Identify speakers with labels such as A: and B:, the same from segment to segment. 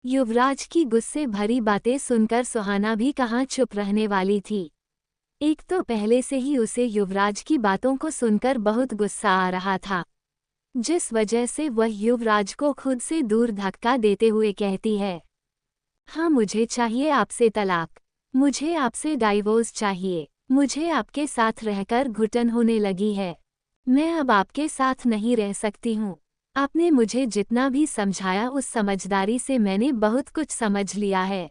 A: युवराज की गुस्से भरी बातें सुनकर सुहाना भी कहाँ चुप रहने वाली थी। एक तो पहले से ही उसे युवराज की बातों को सुनकर बहुत गुस्सा आ रहा था, जिस वजह से वह युवराज को खुद से दूर धक्का देते हुए कहती है, हाँ मुझे चाहिए आपसे तलाक, मुझे आपसे डाइवोर्स चाहिए, मुझे आपके साथ रहकर घुटन होने लगी है, मैं अब आपके साथ नहीं रह सकती हूँ। आपने मुझे जितना भी समझाया उस समझदारी से मैंने बहुत कुछ समझ लिया है,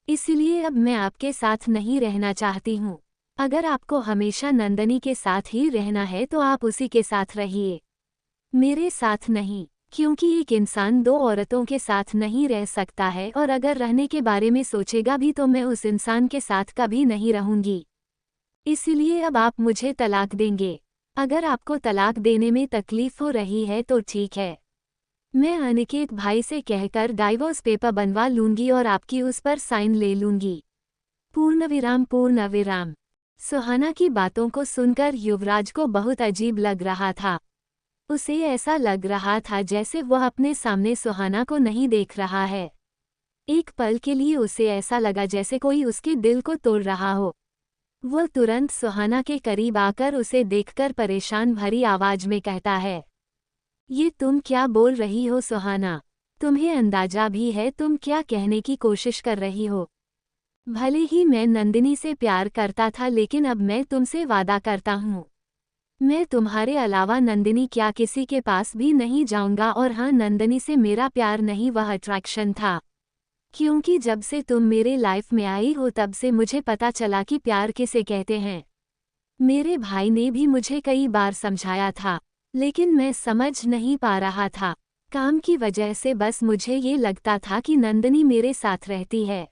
A: इसलिए अब मैं आपके साथ नहीं रहना चाहती हूँ। अगर आपको हमेशा नंदनी के साथ ही रहना है तो आप उसी के साथ रहिए, मेरे साथ नहीं, क्योंकि एक इंसान दो औरतों के साथ नहीं रह सकता है और अगर रहने के बारे में सोचेगा भी तो मैं उस इंसान के साथ कभी नहीं रहूंगी। इसलिए अब आप मुझे तलाक देंगे। अगर आपको तलाक देने में तकलीफ हो रही है तो ठीक है, मैं अनिकेत भाई से कहकर डाइवोर्स पेपर बनवा लूंगी और आपकी उस पर साइन ले लूंगी। पूर्णविराम पूर्णविराम। सुहाना की बातों को सुनकर युवराज को बहुत अजीब लग रहा था। उसे ऐसा लग रहा था जैसे वह अपने सामने सुहाना को नहीं देख रहा है। एक पल के लिए उसे ऐसा लगा जैसे कोई उसके दिल को तोड़ रहा हो। वह तुरंत सुहाना के करीब आकर उसे देखकर परेशान भरी आवाज में कहता है, ये तुम क्या बोल रही हो सुहाना? तुम्हें अंदाजा भी है तुम क्या कहने की कोशिश कर रही हो? भले ही मैं नंदिनी से प्यार करता था लेकिन अब मैं तुमसे वादा करता हूँ, मैं तुम्हारे अलावा नंदिनी क्या किसी के पास भी नहीं जाऊंगा। और हाँ, नंदिनी से मेरा प्यार नहीं, वह अट्रैक्शन था, क्योंकि जब से तुम मेरे लाइफ में आई हो तब से मुझे पता चला कि प्यार किसे कहते हैं। मेरे भाई ने भी मुझे कई बार समझाया था, लेकिन मैं समझ नहीं पा रहा था। काम की वजह से बस मुझे ये लगता था कि नंदिनी मेरे साथ रहती है,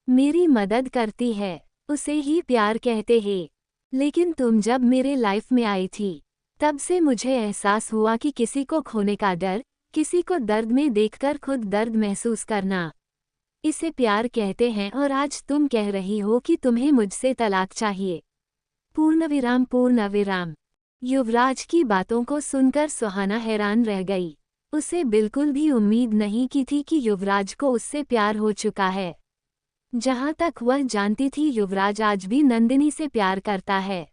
A: मेरी मदद करती है, उसे ही प्यार कहते हैं। लेकिन तुम जब मेरे लाइफ में आई थी तब से मुझे एहसास हुआ कि किसी को खोने का डर, किसी को दर्द में देखकर खुद दर्द महसूस करना, इसे प्यार कहते हैं। और आज तुम कह रही हो कि तुम्हें मुझसे तलाक चाहिए। पूर्णविराम पूर्णविराम। युवराज की बातों को सुनकर सुहाना हैरान रह गई। उसे बिल्कुल भी उम्मीद नहीं की थी कि युवराज को उससे प्यार हो चुका है। जहां तक वह जानती थी युवराज आज भी नंदिनी से प्यार करता है,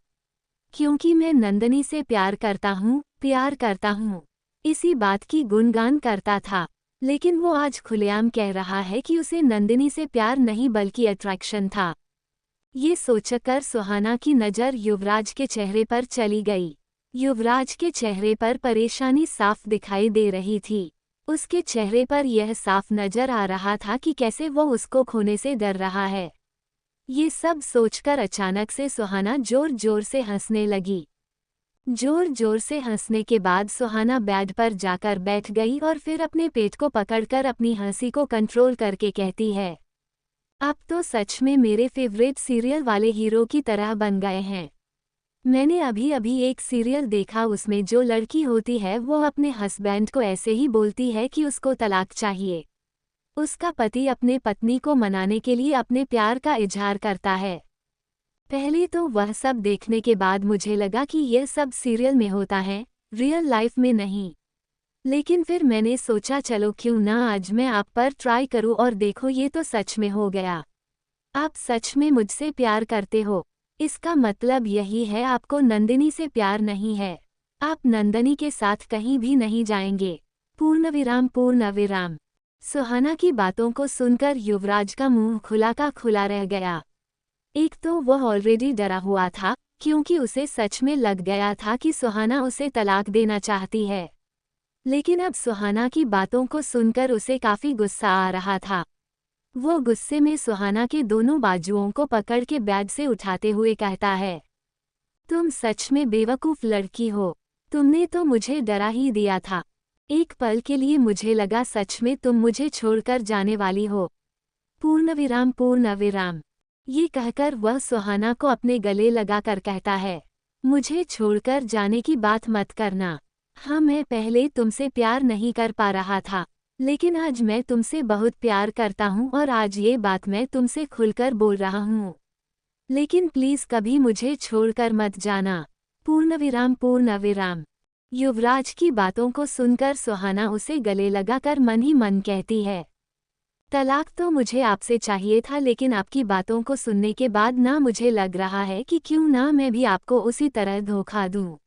A: क्योंकि मैं नंदिनी से प्यार करता हूँ, इसी बात की गुणगान करता था। लेकिन वो आज खुलेआम कह रहा है कि उसे नंदिनी से प्यार नहीं बल्कि अट्रैक्शन था। ये सोचकर सुहाना की नज़र युवराज के चेहरे पर चली गई। युवराज के चेहरे पर परेशानी साफ दिखाई दे रही थी। उसके चेहरे पर यह साफ नजर आ रहा था कि कैसे वो उसको खोने से डर रहा है। ये सब सोचकर अचानक से सुहाना जोर जोर से हंसने लगी। जोर जोर से हंसने के बाद सुहाना बेड पर जाकर बैठ गई और फिर अपने पेट को पकड़कर अपनी हंसी को कंट्रोल करके कहती है, आप तो सच में मेरे फेवरेट सीरियल वाले हीरो की तरह बन गए हैं। मैंने अभी अभी एक सीरियल देखा, उसमें जो लड़की होती है वो अपने हस्बैंड को ऐसे ही बोलती है कि उसको तलाक चाहिए। उसका पति अपने पत्नी को मनाने के लिए अपने प्यार का इजहार करता है। पहले तो वह सब देखने के बाद मुझे लगा कि यह सब सीरियल में होता है, रियल लाइफ में नहीं। लेकिन फिर मैंने सोचा चलो क्यों ना आज मैं आप पर ट्राई करूं और देखो ये तो सच में हो गया। आप सच में मुझसे प्यार करते हो। इसका मतलब यही है आपको नंदिनी से प्यार नहीं है। आप नंदिनी के साथ कहीं भी नहीं जाएंगे। पूर्णविराम पूर्णविराम। सुहाना की बातों को सुनकर युवराज का मुंह खुला का खुला रह गया। एक तो वह ऑलरेडी डरा हुआ था, क्योंकि उसे सच में लग गया था कि सुहाना उसे तलाक देना चाहती है। लेकिन अब सुहाना की बातों को सुनकर उसे काफी गुस्सा आ रहा था। वो गुस्से में सुहाना के दोनों बाजुओं को पकड़ के बेड से उठाते हुए कहता है, तुम सच में बेवकूफ़ लड़की हो। तुमने तो मुझे डरा ही दिया था। एक पल के लिए मुझे लगा सच में तुम मुझे छोड़कर जाने वाली हो। पूर्णविराम पूर्णविराम। ये कहकर वह सुहाना को अपने गले लगाकर कहता है, मुझे छोड़कर जाने की बात मत करना। हाँ, मैं पहले तुमसे प्यार नहीं कर पा रहा था, लेकिन आज मैं तुमसे बहुत प्यार करता हूँ और आज ये बात मैं तुमसे खुलकर बोल रहा हूँ। लेकिन प्लीज़ कभी मुझे छोड़कर मत जाना। पूर्णविराम पूर्णविराम। युवराज की बातों को सुनकर सुहाना उसे गले लगाकर मन ही मन कहती है, तलाक तो मुझे आपसे चाहिए था, लेकिन आपकी बातों को सुनने के बाद ना मुझे लग रहा है कि क्यों ना मैं भी आपको उसी तरह धोखा दूं,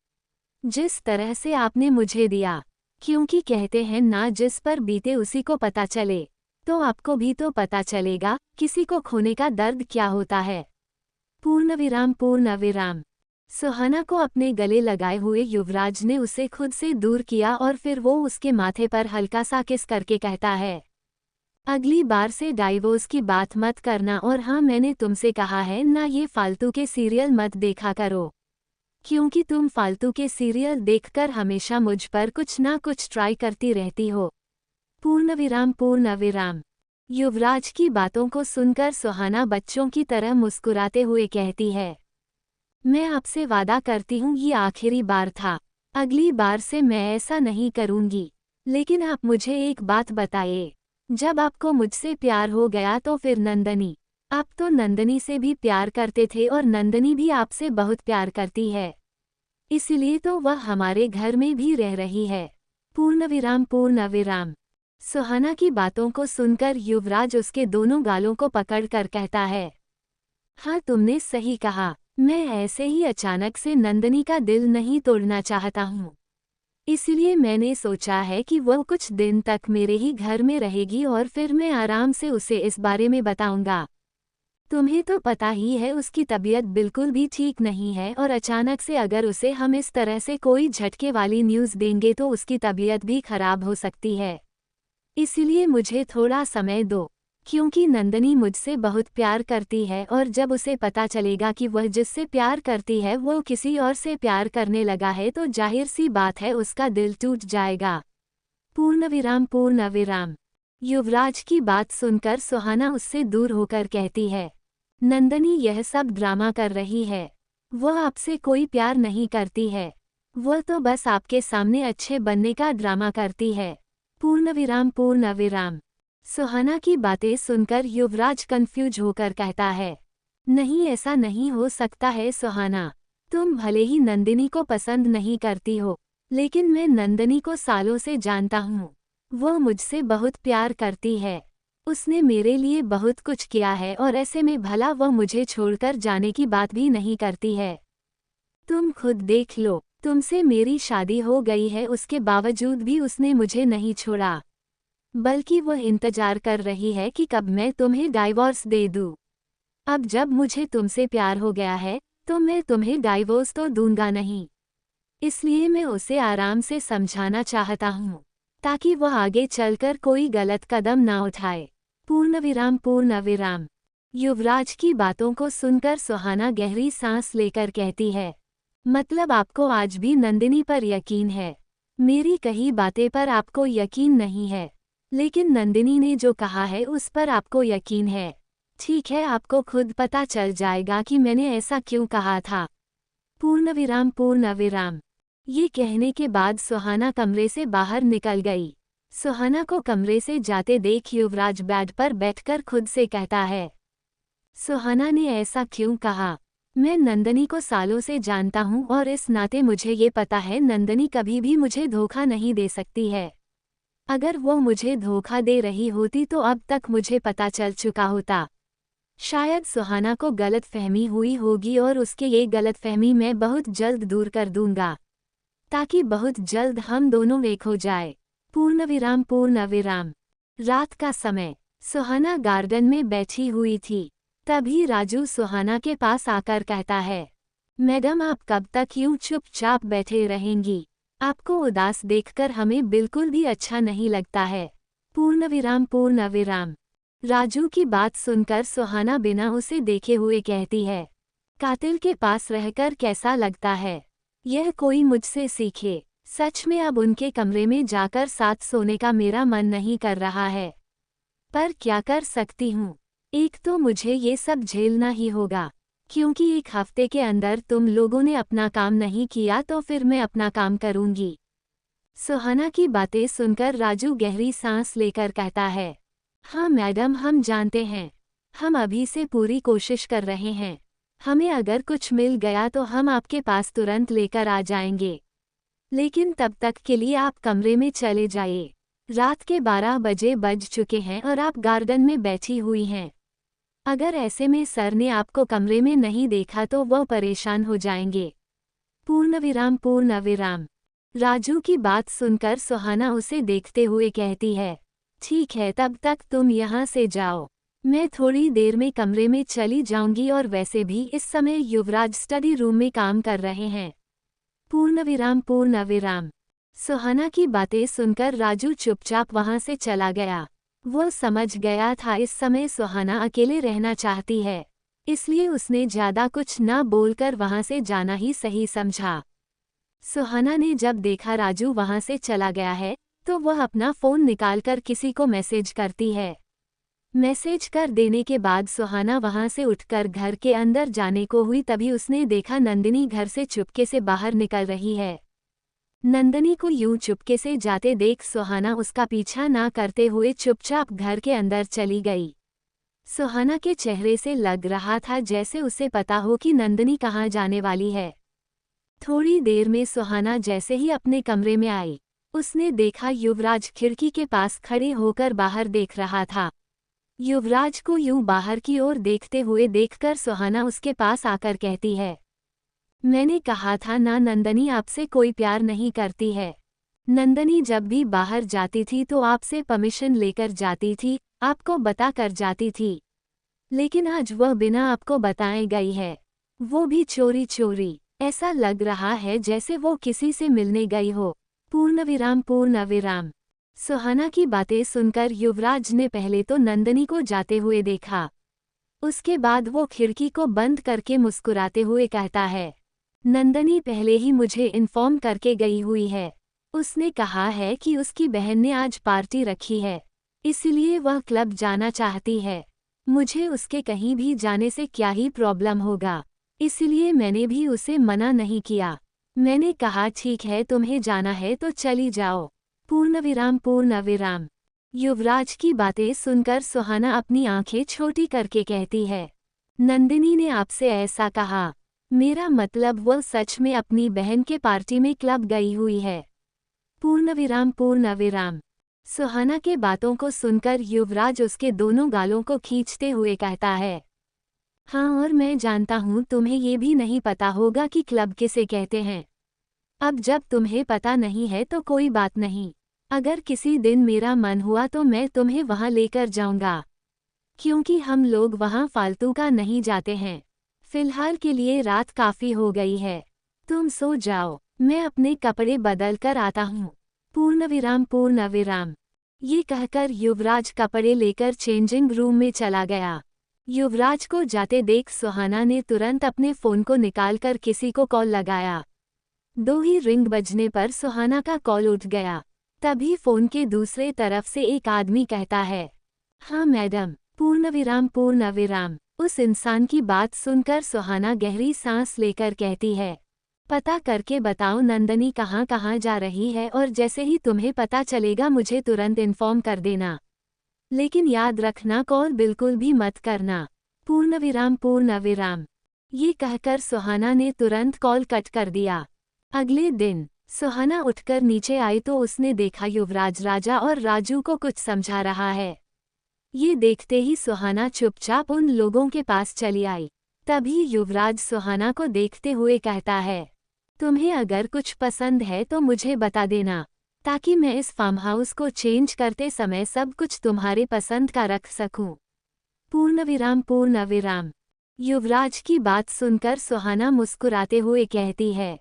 A: जिस तरह से आपने मुझे दिया। क्योंकि कहते हैं ना, जिस पर बीते उसी को पता चले। तो आपको भी तो पता चलेगा किसी को खोने का दर्द क्या होता है। पूर्णविराम पूर्णविराम। सुहाना को अपने गले लगाए हुए युवराज ने उसे खुद से दूर किया और फिर वो उसके माथे पर हल्का सा किस करके कहता है, अगली बार से डाइवोर्स की बात मत करना, और हाँ, मैंने तुमसे कहा है ना, ये फालतू के सीरियल मत देखा करो, क्योंकि तुम फालतू के सीरियल देखकर हमेशा मुझ पर कुछ ना कुछ ट्राई करती रहती हो। पूर्णविराम पूर्णविराम। युवराज की बातों को सुनकर सुहाना बच्चों की तरह मुस्कुराते हुए कहती है, मैं आपसे वादा करती हूँ ये आखिरी बार था, अगली बार से मैं ऐसा नहीं करूँगी। लेकिन आप मुझे एक बात बताइए, जब आपको मुझसे प्यार हो गया तो फिर नंदनी, आप तो नंदनी से भी प्यार करते थे और नंदनी भी आपसे बहुत प्यार करती है, इसलिए तो वह हमारे घर में भी रह रही है। पूर्णविराम पूर्णविराम। सुहाना की बातों को सुनकर युवराज उसके दोनों गालों को पकड़कर कहता है, हाँ, तुमने सही कहा, मैं ऐसे ही अचानक से नंदनी का दिल नहीं तोड़ना चाहता हूँ, इसलिए मैंने सोचा है कि वह कुछ दिन तक मेरे ही घर में रहेगी और फिर मैं आराम से उसे इस बारे में बताऊंगा। तुम्हें तो पता ही है उसकी तबीयत बिल्कुल भी ठीक नहीं है, और अचानक से अगर उसे हम इस तरह से कोई झटके वाली न्यूज़ देंगे तो उसकी तबीयत भी खराब हो सकती है। इसलिए मुझे थोड़ा समय दो, क्योंकि नंदनी मुझसे बहुत प्यार करती है, और जब उसे पता चलेगा कि वह जिससे प्यार करती है वो किसी और से प्यार करने लगा है तो जाहिर सी बात है उसका दिल टूट जाएगा। पूर्णविराम पूर्णविराम। युवराज की बात सुनकर सुहाना उससे दूर होकर कहती है, नंदनी यह सब ड्रामा कर रही है, वह आपसे कोई प्यार नहीं करती है, वह तो बस आपके सामने अच्छे बनने का ड्रामा करती है। पूर्णविराम पूर्णविराम। सुहाना की बातें सुनकर युवराज कंफ्यूज होकर कहता है, नहीं, ऐसा नहीं हो सकता है सुहाना, तुम भले ही नंदिनी को पसंद नहीं करती हो, लेकिन मैं नंदिनी को सालों से जानता हूँ, वह मुझसे बहुत प्यार करती है, उसने मेरे लिए बहुत कुछ किया है, और ऐसे में भला वह मुझे छोड़कर जाने की बात भी नहीं करती है। तुम खुद देख लो, तुमसे मेरी शादी हो गई है, उसके बावजूद भी उसने मुझे नहीं छोड़ा, बल्कि वह इंतजार कर रही है कि कब मैं तुम्हें डाइवोर्स दे दूं। अब जब मुझे तुमसे प्यार हो गया है तो मैं तुम्हें डाइवोर्स तो दूंगा नहीं, इसलिए मैं उसे आराम से समझाना चाहता हूँ, ताकि वह आगे चलकर कोई गलत कदम ना उठाए। पूर्णविराम पूर्णविराम। युवराज की बातों को सुनकर सुहाना गहरी सांस लेकर कहती है, मतलब आपको आज भी नंदिनी पर यकीन है, मेरी कही बातें पर आपको यकीन नहीं है, लेकिन नंदिनी ने जो कहा है उस पर आपको यकीन है। ठीक है, आपको खुद पता चल जाएगा कि मैंने ऐसा क्यों कहा था। पूर्णविराम पूर्णविराम। ये कहने के बाद सुहाना कमरे से बाहर निकल गई। सुहाना को कमरे से जाते देख युवराज बेड पर बैठकर खुद से कहता है, सुहाना ने ऐसा क्यों कहा। मैं नंदनी को सालों से जानता हूँ और इस नाते मुझे ये पता है नंदनी कभी भी मुझे धोखा नहीं दे सकती है। अगर वो मुझे धोखा दे रही होती तो अब तक मुझे पता चल चुका होता। शायद सुहाना को गलतफहमी हुई होगी और उसके ये गलतफहमी मैं बहुत जल्द दूर कर दूंगा, ताकि बहुत जल्द हम दोनों एक हो जाए। पूर्णविराम पूर्णविराम। रात का समय। सुहाना गार्डन में बैठी हुई थी। तभी राजू सुहाना के पास आकर कहता है, मैडम, आप कब तक यूं चुपचाप बैठे रहेंगी? आपको उदास देखकर हमें बिल्कुल भी अच्छा नहीं लगता है। पूर्णविराम पूर्णविराम। राजू की बात सुनकर सुहाना बिना उसे देखे हुए कहती है, कातिल के पास रहकर कैसा लगता है? यह कोई मुझसे सीखे। सच में अब उनके कमरे में जाकर साथ सोने का मेरा मन नहीं कर रहा है, पर क्या कर सकती हूँ? एक तो मुझे ये सब झेलना ही होगा, क्योंकि एक हफ्ते के अंदर तुम लोगों ने अपना काम नहीं किया तो फिर मैं अपना काम करूंगी। सुहाना की बातें सुनकर राजू गहरी सांस लेकर कहता है, हाँ मैडम, हम जानते हैं, हम अभी से पूरी कोशिश कर रहे हैं, हमें अगर कुछ मिल गया तो हम आपके पास तुरंत लेकर आ जाएंगे, लेकिन तब तक के लिए आप कमरे में चले जाइए। रात के 12 बजे बज चुके हैं और आप गार्डन में बैठी हुई हैं। अगर ऐसे में सर ने आपको कमरे में नहीं देखा तो वह परेशान हो जाएंगे। पूर्ण विराम। राजू की बात सुनकर सुहाना उसे देखते हुए कहती है, ठीक है, तब तक तुम यहाँ से जाओ। मैं थोड़ी देर में कमरे में चली जाऊंगी और वैसे भी इस समय युवराज स्टडी रूम में काम कर रहे हैं। पूर्ण विराम। सुहाना की बातें सुनकर राजू चुपचाप वहां से चला गया। वो समझ गया था इस समय सुहाना अकेले रहना चाहती है, इसलिए उसने ज्यादा कुछ न बोलकर वहां से जाना ही सही समझा। सुहाना ने जब देखा राजू वहां से चला गया है तो वह अपना फोन निकालकर किसी को मैसेज करती है। मैसेज कर देने के बाद सुहाना वहां से उठकर घर के अंदर जाने को हुई, तभी उसने देखा नंदिनी घर से चुपके से बाहर निकल रही है। नंदिनी को यूं चुपके से जाते देख सुहाना उसका पीछा ना करते हुए चुपचाप घर के अंदर चली गई। सुहाना के चेहरे से लग रहा था जैसे उसे पता हो कि नंदिनी कहाँ जाने वाली है। थोड़ी देर में सुहाना जैसे ही अपने कमरे में आई, उसने देखा युवराज खिड़की के पास खड़े होकर बाहर देख रहा था। युवराज को यूं बाहर की ओर देखते हुए देखकर सुहाना उसके पास आकर कहती है, मैंने कहा था ना नंदिनी आपसे कोई प्यार नहीं करती है। नंदिनी जब भी बाहर जाती थी तो आपसे परमिशन लेकर जाती थी, आपको बता कर जाती थी। लेकिन आज वह बिना आपको बताए गई है, वो भी चोरी चोरी। ऐसा लग रहा है जैसे वो किसी से मिलने गई हो। पूर्ण विराम। सुहाना की बातें सुनकर युवराज ने पहले तो नंदिनी को जाते हुए देखा, उसके बाद वो खिड़की को बंद करके मुस्कुराते हुए कहता है, नंदिनी पहले ही मुझे इन्फॉर्म करके गई हुई है। उसने कहा है कि उसकी बहन ने आज पार्टी रखी है, इसलिए वह क्लब जाना चाहती है। मुझे उसके कहीं भी जाने से क्या ही प्रॉब्लम होगा, इसलिए मैंने भी उसे मना नहीं किया। मैंने कहा ठीक है, तुम्हें जाना है तो चली जाओ। पूर्ण विराम। युवराज की बातें सुनकर सुहाना अपनी आंखें छोटी करके कहती है, नंदिनी ने आपसे ऐसा कहा? मेरा मतलब वो सच में अपनी बहन के पार्टी में क्लब गई हुई है। पूर्ण विराम। सुहाना के बातों को सुनकर युवराज उसके दोनों गालों को खींचते हुए कहता है, हाँ, और मैं जानता हूँ तुम्हें ये भी नहीं पता होगा कि क्लब किसे कहते हैं। अब जब तुम्हें पता नहीं है तो कोई बात नहीं, अगर किसी दिन मेरा मन हुआ तो मैं तुम्हें वहाँ लेकर जाऊंगा, क्योंकि हम लोग वहाँ फालतू का नहीं जाते हैं। फिलहाल के लिए रात काफ़ी हो गई है, तुम सो जाओ, मैं अपने कपड़े बदल कर आता हूँ। पूर्ण विराम। ये कहकर युवराज कपड़े लेकर चेंजिंग रूम में चला गया। युवराज को जाते देख सुहाना ने तुरंत अपने फ़ोन को निकालकर किसी को कॉल लगाया। 2 ही रिंग बजने पर सुहाना का कॉल उठ गया। तभी फ़ोन के दूसरे तरफ से एक आदमी कहता है, हाँ मैडम। पूर्ण विराम। उस इंसान की बात सुनकर सुहाना गहरी सांस लेकर कहती है, पता करके बताओ नंदिनी कहाँ कहाँ जा रही है, और जैसे ही तुम्हें पता चलेगा मुझे तुरंत इन्फॉर्म कर देना, लेकिन याद रखना कॉल बिल्कुल भी मत करना। पूर्ण विराम। ये कहकर सुहाना ने तुरंत कॉल कट कर दिया। अगले दिन सुहाना उठकर नीचे आई तो उसने देखा युवराज राजा और राजू को कुछ समझा रहा है। ये देखते ही सुहाना चुपचाप उन लोगों के पास चली आई। तभी युवराज सुहाना को देखते हुए कहता है, तुम्हें अगर कुछ पसंद है तो मुझे बता देना, ताकि मैं इस फार्म हाउस को चेंज करते समय सब कुछ तुम्हारे पसंद का रख सकूं। पूर्ण विराम। युवराज की बात सुनकर सुहाना मुस्कुराते हुए कहती है,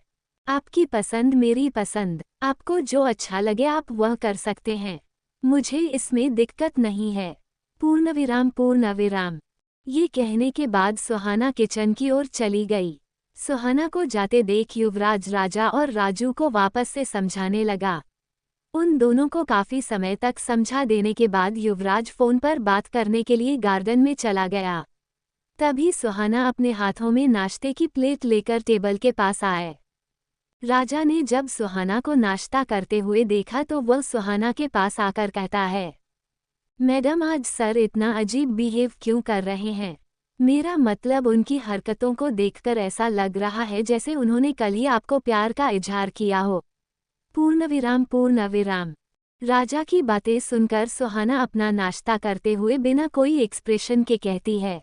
A: आपकी पसंद मेरी पसंद, आपको जो अच्छा लगे आप वह कर सकते हैं, मुझे इसमें दिक्कत नहीं है। पूर्ण विराम। ये कहने के बाद सुहाना किचन की ओर चली गई। सुहाना को जाते देख युवराज राजा और राजू को वापस से समझाने लगा। उन दोनों को काफी समय तक समझा देने के बाद युवराज फोन पर बात करने के लिए गार्डन में चला गया। तभी सुहाना अपने हाथों में नाश्ते की प्लेट लेकर टेबल के पास आए। राजा ने जब सुहाना को नाश्ता करते हुए देखा तो वह सुहाना के पास आकर कहता है, मैडम आज सर इतना अजीब बिहेव क्यों कर रहे हैं? मेरा मतलब उनकी हरकतों को देखकर ऐसा लग रहा है जैसे उन्होंने कल ही आपको प्यार का इजहार किया हो। पूर्ण विराम। राजा की बातें सुनकर सुहाना अपना नाश्ता करते हुए बिना कोई एक्सप्रेशन के कहती है,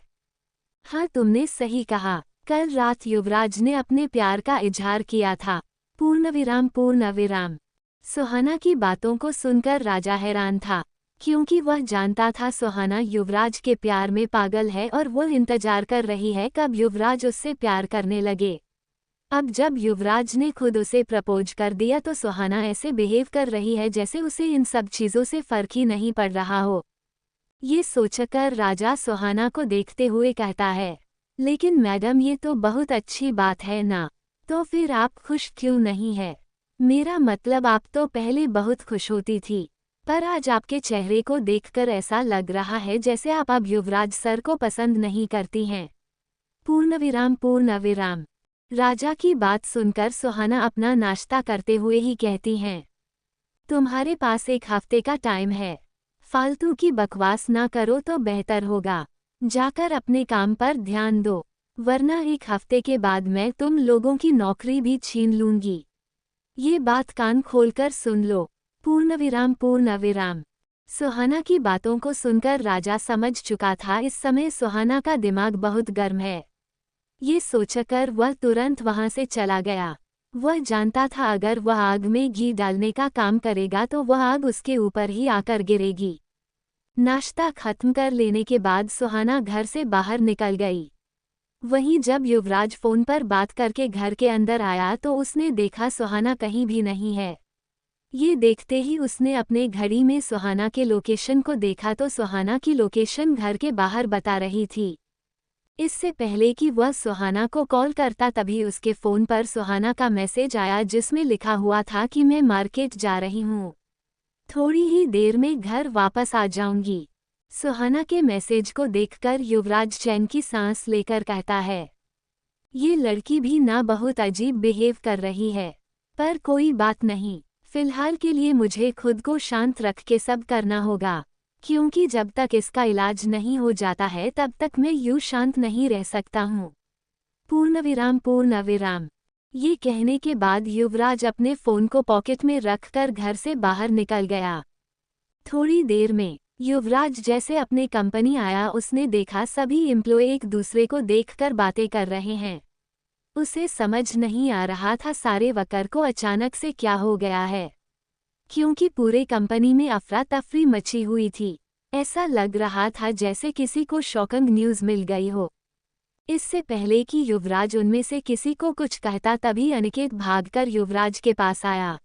A: हाँ तुमने सही कहा, कल रात युवराज ने अपने प्यार का इजहार किया था। पूर्णविराम पूर्णविराम। सुहाना की बातों को सुनकर राजा हैरान था, क्योंकि वह जानता था सुहाना युवराज के प्यार में पागल है और वह इंतजार कर रही है कब युवराज उससे प्यार करने लगे। अब जब युवराज ने खुद उसे प्रपोज कर दिया तो सुहाना ऐसे बिहेव कर रही है जैसे उसे इन सब चीज़ों से फर्क ही नहीं पड़ रहा हो। ये सोचकर राजा सुहाना को देखते हुए कहता है, लेकिन मैडम ये तो बहुत अच्छी बात है ना, तो फिर आप खुश क्यों नहीं है? मेरा मतलब आप तो पहले बहुत खुश होती थी, पर आज आपके चेहरे को देखकर ऐसा लग रहा है जैसे आप अब युवराज सर को पसंद नहीं करती हैं। पूर्णविराम पूर्णविराम। राजा की बात सुनकर सुहाना अपना नाश्ता करते हुए ही कहती हैं, तुम्हारे पास एक हफ्ते का टाइम है, फालतू की बकवास ना करो तो बेहतर होगा। जाकर अपने काम पर ध्यान दो, वरना एक हफ्ते के बाद मैं तुम लोगों की नौकरी भी छीन लूंगी। ये बात कान खोलकर सुन लो। पूर्णविराम पूर्णविराम। सुहाना की बातों को सुनकर राजा समझ चुका था इस समय सुहाना का दिमाग बहुत गर्म है। ये सोचकर वह तुरंत वहां से चला गया। वह जानता था अगर वह आग में घी डालने का काम करेगा तो वह आग उसके ऊपर ही आकर गिरेगी। नाश्ता खत्म कर लेने के बाद सुहाना घर से बाहर निकल गई। वहीं जब युवराज फोन पर बात करके घर के अंदर आया तो उसने देखा सुहाना कहीं भी नहीं है। ये देखते ही उसने अपने घड़ी में सुहाना के लोकेशन को देखा तो सुहाना की लोकेशन घर के बाहर बता रही थी। इससे पहले कि वह सुहाना को कॉल करता तभी उसके फ़ोन पर सुहाना का मैसेज आया जिसमें लिखा हुआ था कि मैं मार्केट जा रही हूँ, थोड़ी ही देर में घर वापस आ जाऊंगी। सुहाना के मैसेज को देखकर युवराज चैन की सांस लेकर कहता है, ये लड़की भी ना बहुत अजीब बिहेव कर रही है, पर कोई बात नहीं, फिलहाल के लिए मुझे खुद को शांत रख के सब करना होगा, क्योंकि जब तक इसका इलाज नहीं हो जाता है तब तक मैं यूं शांत नहीं रह सकता हूँ। पूर्णविराम पूर्णविराम। ये कहने के बाद युवराज अपने फ़ोन को पॉकेट में रखकर घर से बाहर निकल गया। थोड़ी देर में युवराज जैसे अपने कंपनी आया उसने देखा सभी एम्प्लॉय एक दूसरे को देखकर बातें कर रहे हैं। उसे समझ नहीं आ रहा था सारे वर्कर को अचानक से क्या हो गया है, क्योंकि पूरे कंपनी में अफरा तफरी मची हुई थी। ऐसा लग रहा था जैसे किसी को शॉकिंग न्यूज़ मिल गई हो। इससे पहले कि युवराज उनमें से किसी को कुछ कहता तभी अनिकेत भागकर युवराज के पास आया।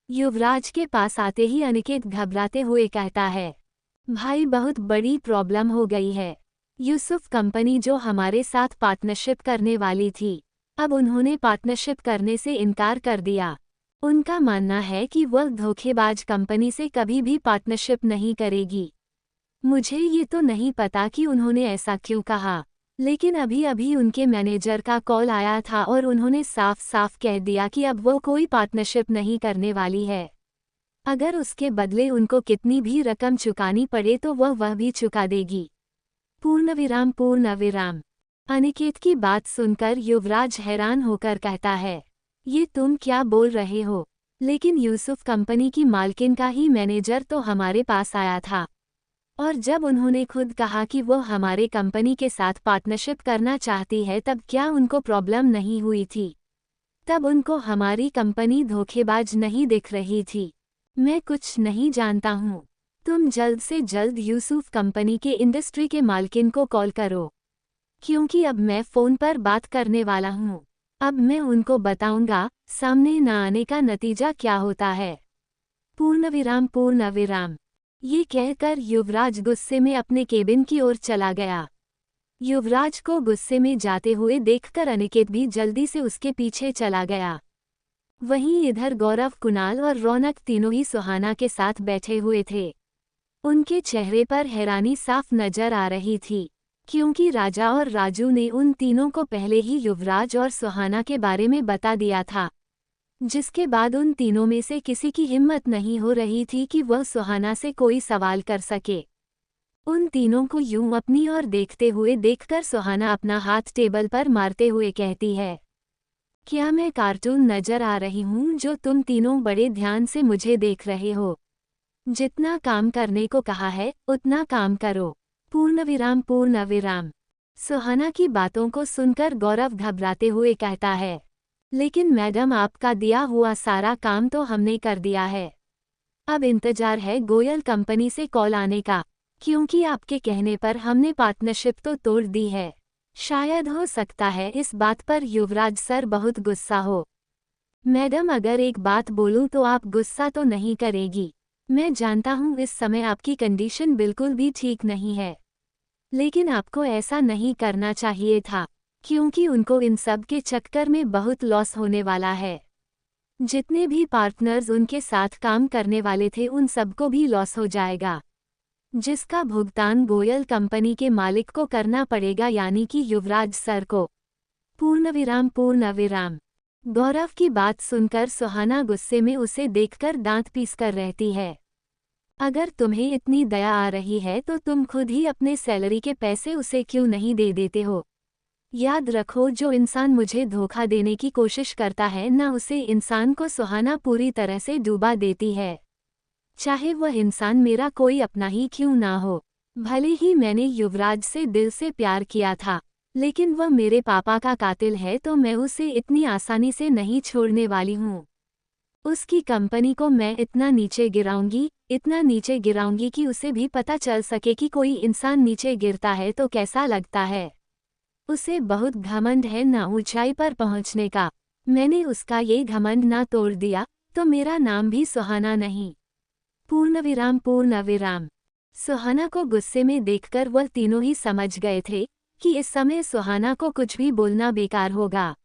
A: युवराज के पास आते ही अनिकेत घबराते हुए कहता है, भाई बहुत बड़ी प्रॉब्लम हो गई है। यूसुफ कंपनी जो हमारे साथ पार्टनरशिप करने वाली थी, अब उन्होंने पार्टनरशिप करने से इनकार कर दिया। उनका मानना है कि वह धोखेबाज कंपनी से कभी भी पार्टनरशिप नहीं करेगी। मुझे ये तो नहीं पता कि उन्होंने ऐसा क्यों कहा, लेकिन अभी अभी उनके मैनेजर का कॉल आया था और उन्होंने साफ साफ कह दिया कि अब वो कोई पार्टनरशिप नहीं करने वाली है। अगर उसके बदले उनको कितनी भी रकम चुकानी पड़े तो वह भी चुका देगी। पूर्णविराम पूर्णविराम। अनिकेत की बात सुनकर युवराज हैरान होकर कहता है, ये तुम क्या बोल रहे हो? लेकिन यूसुफ कंपनी की मालकिन का ही मैनेजर तो हमारे पास आया था, और जब उन्होंने खुद कहा कि वो हमारे कंपनी के साथ पार्टनरशिप करना चाहती है तब क्या उनको प्रॉब्लम नहीं हुई थी? तब उनको हमारी कंपनी धोखेबाज नहीं दिख रही थी। मैं कुछ नहीं जानता हूँ। तुम जल्द से जल्द यूसुफ कंपनी के इंडस्ट्री के मालकिन को कॉल करो, क्योंकि अब मैं फ़ोन पर बात करने वाला हूँ। अब मैं उनको बताऊंगा सामने न आने का नतीजा क्या होता है। पूर्णविराम पूर्णविराम। ये कहकर युवराज गुस्से में अपने केबिन की ओर चला गया। युवराज को गुस्से में जाते हुए देखकर अनिकेत भी जल्दी से उसके पीछे चला गया। वहीं इधर गौरव, कुणाल और रौनक तीनों ही सुहाना के साथ बैठे हुए थे। उनके चेहरे पर हैरानी साफ नजर आ रही थी, क्योंकि राजा और राजू ने उन तीनों को पहले ही युवराज और सुहाना के बारे में बता दिया था, जिसके बाद उन तीनों में से किसी की हिम्मत नहीं हो रही थी कि वह सुहाना से कोई सवाल कर सके। उन तीनों को यूं अपनी ओर देखते हुए देखकर सुहाना अपना हाथ टेबल पर मारते हुए कहती है, क्या मैं कार्टून नजर आ रही हूँ जो तुम तीनों बड़े ध्यान से मुझे देख रहे हो? जितना काम करने को कहा है उतना काम करो। पूर्णविराम पूर्णविराम। सुहाना की बातों को सुनकर गौरव घबराते हुए कहता है, लेकिन मैडम आपका दिया हुआ सारा काम तो हमने कर दिया है। अब इंतजार है गोयल कंपनी से कॉल आने का, क्योंकि आपके कहने पर हमने पार्टनरशिप तो तोड़ दी है। शायद हो सकता है इस बात पर युवराज सर बहुत गुस्सा हो। मैडम अगर एक बात बोलूं तो आप गुस्सा तो नहीं करेगी। मैं जानता हूं इस समय आपकी कंडीशन बिल्कुल भी ठीक नहीं है, लेकिन आपको ऐसा नहीं करना चाहिए था, क्योंकि उनको इन सब के चक्कर में बहुत लॉस होने वाला है। जितने भी पार्टनर्स उनके साथ काम करने वाले थे उन सबको भी लॉस हो जाएगा, जिसका भुगतान गोयल कंपनी के मालिक को करना पड़ेगा, यानी कि युवराज सर को। पूर्णविराम पूर्णविराम। गौरव की बात सुनकर सुहाना गुस्से में उसे देखकर दांत पीसकर रहती है। अगर तुम्हें इतनी दया आ रही है तो तुम खुद ही अपने सैलरी के पैसे उसे क्यों नहीं दे देते हो। याद रखो, जो इंसान मुझे धोखा देने की कोशिश करता है ना, उसे इंसान को सुहाना पूरी तरह से डूबा देती है, चाहे वह इंसान मेरा कोई अपना ही क्यों ना हो। भले ही मैंने युवराज से दिल से प्यार किया था, लेकिन वह मेरे पापा का कातिल है, तो मैं उसे इतनी आसानी से नहीं छोड़ने वाली हूँ। उसकी कंपनी को मैं इतना नीचे गिराऊंगी कि उसे भी पता चल सके कि कोई इंसान नीचे गिरता है तो कैसा लगता है। उसे बहुत घमंड है ना ऊंचाई पर पहुंचने का। मैंने उसका ये घमंड ना तोड़ दिया तो मेरा नाम भी सुहाना नहीं। पूर्णविराम पूर्णविराम। सुहाना को गुस्से में देखकर वह तीनों ही समझ गए थे कि इस समय सुहाना को कुछ भी बोलना बेकार होगा।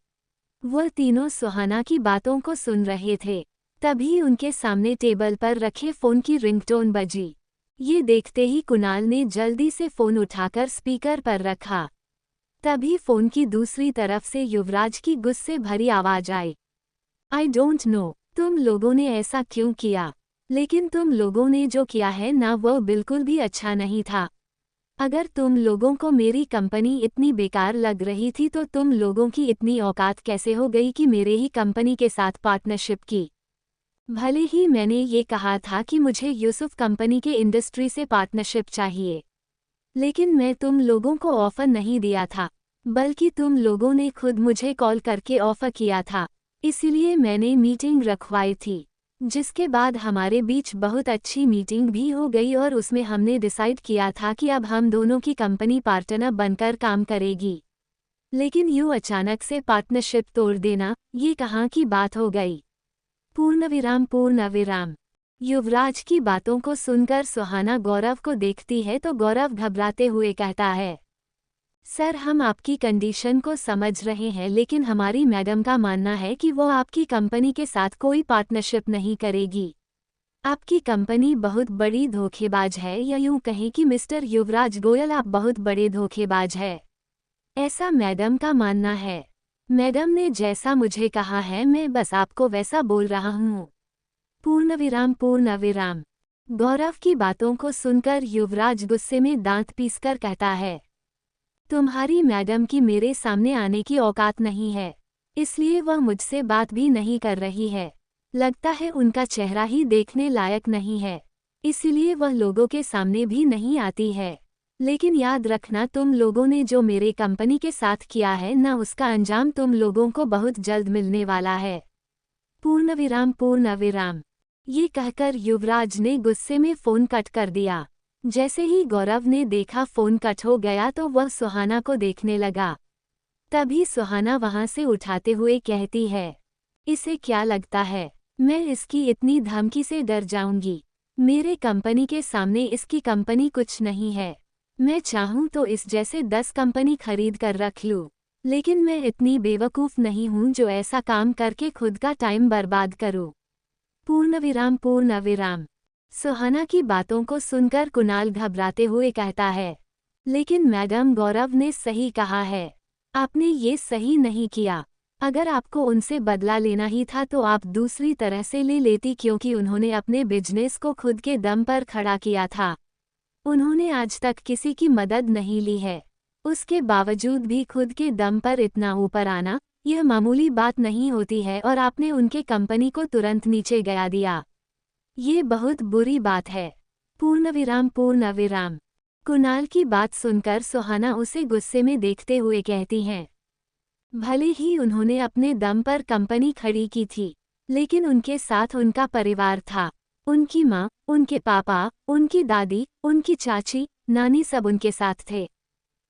A: वह तीनों सुहाना की बातों को सुन रहे थे। तभी उनके सामने टेबल पर रखे फोन की रिंगटोन बजी। ये देखते ही कुणाल ने जल्दी से फोन उठाकर स्पीकर पर रखा। तभी फोन की दूसरी तरफ से युवराज की गुस्से भरी आवाज आई। आई डोंट नो तुम लोगों ने ऐसा क्यों किया, लेकिन तुम लोगों ने जो किया है ना, वह बिल्कुल भी अच्छा नहीं था। अगर तुम लोगों को मेरी कंपनी इतनी बेकार लग रही थी तो तुम लोगों की इतनी औकात कैसे हो गई कि मेरे ही कंपनी के साथ पार्टनरशिप की। भले ही मैंने ये कहा था कि मुझे यूसुफ कंपनी के इंडस्ट्री से पार्टनरशिप चाहिए, लेकिन मैं तुम लोगों को ऑफर नहीं दिया था, बल्कि तुम लोगों ने खुद मुझे कॉल करके ऑफर किया था। इसीलिए मैंने मीटिंग रखवाई थी, जिसके बाद हमारे बीच बहुत अच्छी मीटिंग भी हो गई और उसमें हमने डिसाइड किया था कि अब हम दोनों की कंपनी पार्टनर बनकर काम करेगी। लेकिन यूं अचानक से पार्टनरशिप तोड़ देना, ये कहाँ की बात हो गई। पूर्णविराम पूर्णविराम। युवराज की बातों को सुनकर सुहाना गौरव को देखती है तो गौरव घबराते हुए कहता है, सर हम आपकी कंडीशन को समझ रहे हैं, लेकिन हमारी मैडम का मानना है कि वो आपकी कंपनी के साथ कोई पार्टनरशिप नहीं करेगी। आपकी कंपनी बहुत बड़ी धोखेबाज है, या यूं कहें कि मिस्टर युवराज गोयल आप बहुत बड़े धोखेबाज है, ऐसा मैडम का मानना है। मैडम ने जैसा मुझे कहा है मैं बस आपको वैसा बोल रहा हूँ। पूर्णविराम पूर्णविराम। गौरव की बातों को सुनकर युवराज गुस्से में दांत पीसकर कहता है, तुम्हारी मैडम की मेरे सामने आने की औकात नहीं है, इसलिए वह मुझसे बात भी नहीं कर रही है। लगता है उनका चेहरा ही देखने लायक नहीं है, इसलिए वह लोगों के सामने भी नहीं आती है। लेकिन याद रखना, तुम लोगों ने जो मेरे कंपनी के साथ किया है ना, उसका अंजाम तुम लोगों को बहुत जल्द मिलने वाला है। पूर्णविराम पूर्णविराम। ये कहकर युवराज ने गुस्से में फोन कट कर दिया। जैसे ही गौरव ने देखा फोन कट हो गया तो वह सुहाना को देखने लगा। तभी सुहाना वहां से उठाते हुए कहती है, इसे क्या लगता है मैं इसकी इतनी धमकी से डर जाऊंगी। मेरे कंपनी के सामने इसकी कंपनी कुछ नहीं है। मैं चाहूं तो इस जैसे 10 कंपनी खरीद कर रख लूं, लेकिन मैं इतनी बेवकूफ़ नहीं हूं जो ऐसा काम करके खुद का टाइम बर्बाद करूं। पूर्णविराम पूर्णविराम। सुहाना की बातों को सुनकर कुणाल घबराते हुए कहता है, लेकिन मैडम गौरव ने सही कहा है, आपने ये सही नहीं किया। अगर आपको उनसे बदला लेना ही था तो आप दूसरी तरह से ले लेती, क्योंकि उन्होंने अपने बिजनेस को खुद के दम पर खड़ा किया था। उन्होंने आज तक किसी की मदद नहीं ली है, उसके बावजूद भी खुद के दम पर इतना ऊपर आना यह मामूली बात नहीं होती है, और आपने उनके कंपनी को तुरंत नीचे गिरा दिया। ये बहुत बुरी बात है। पूर्ण विराम। कुणाल की बात सुनकर सुहाना उसे गुस्से में देखते हुए कहती हैं, भले ही उन्होंने अपने दम पर कंपनी खड़ी की थी, लेकिन उनके साथ उनका परिवार था। उनकी माँ, उनके पापा, उनकी दादी, उनकी चाची, नानी सब उनके साथ थे।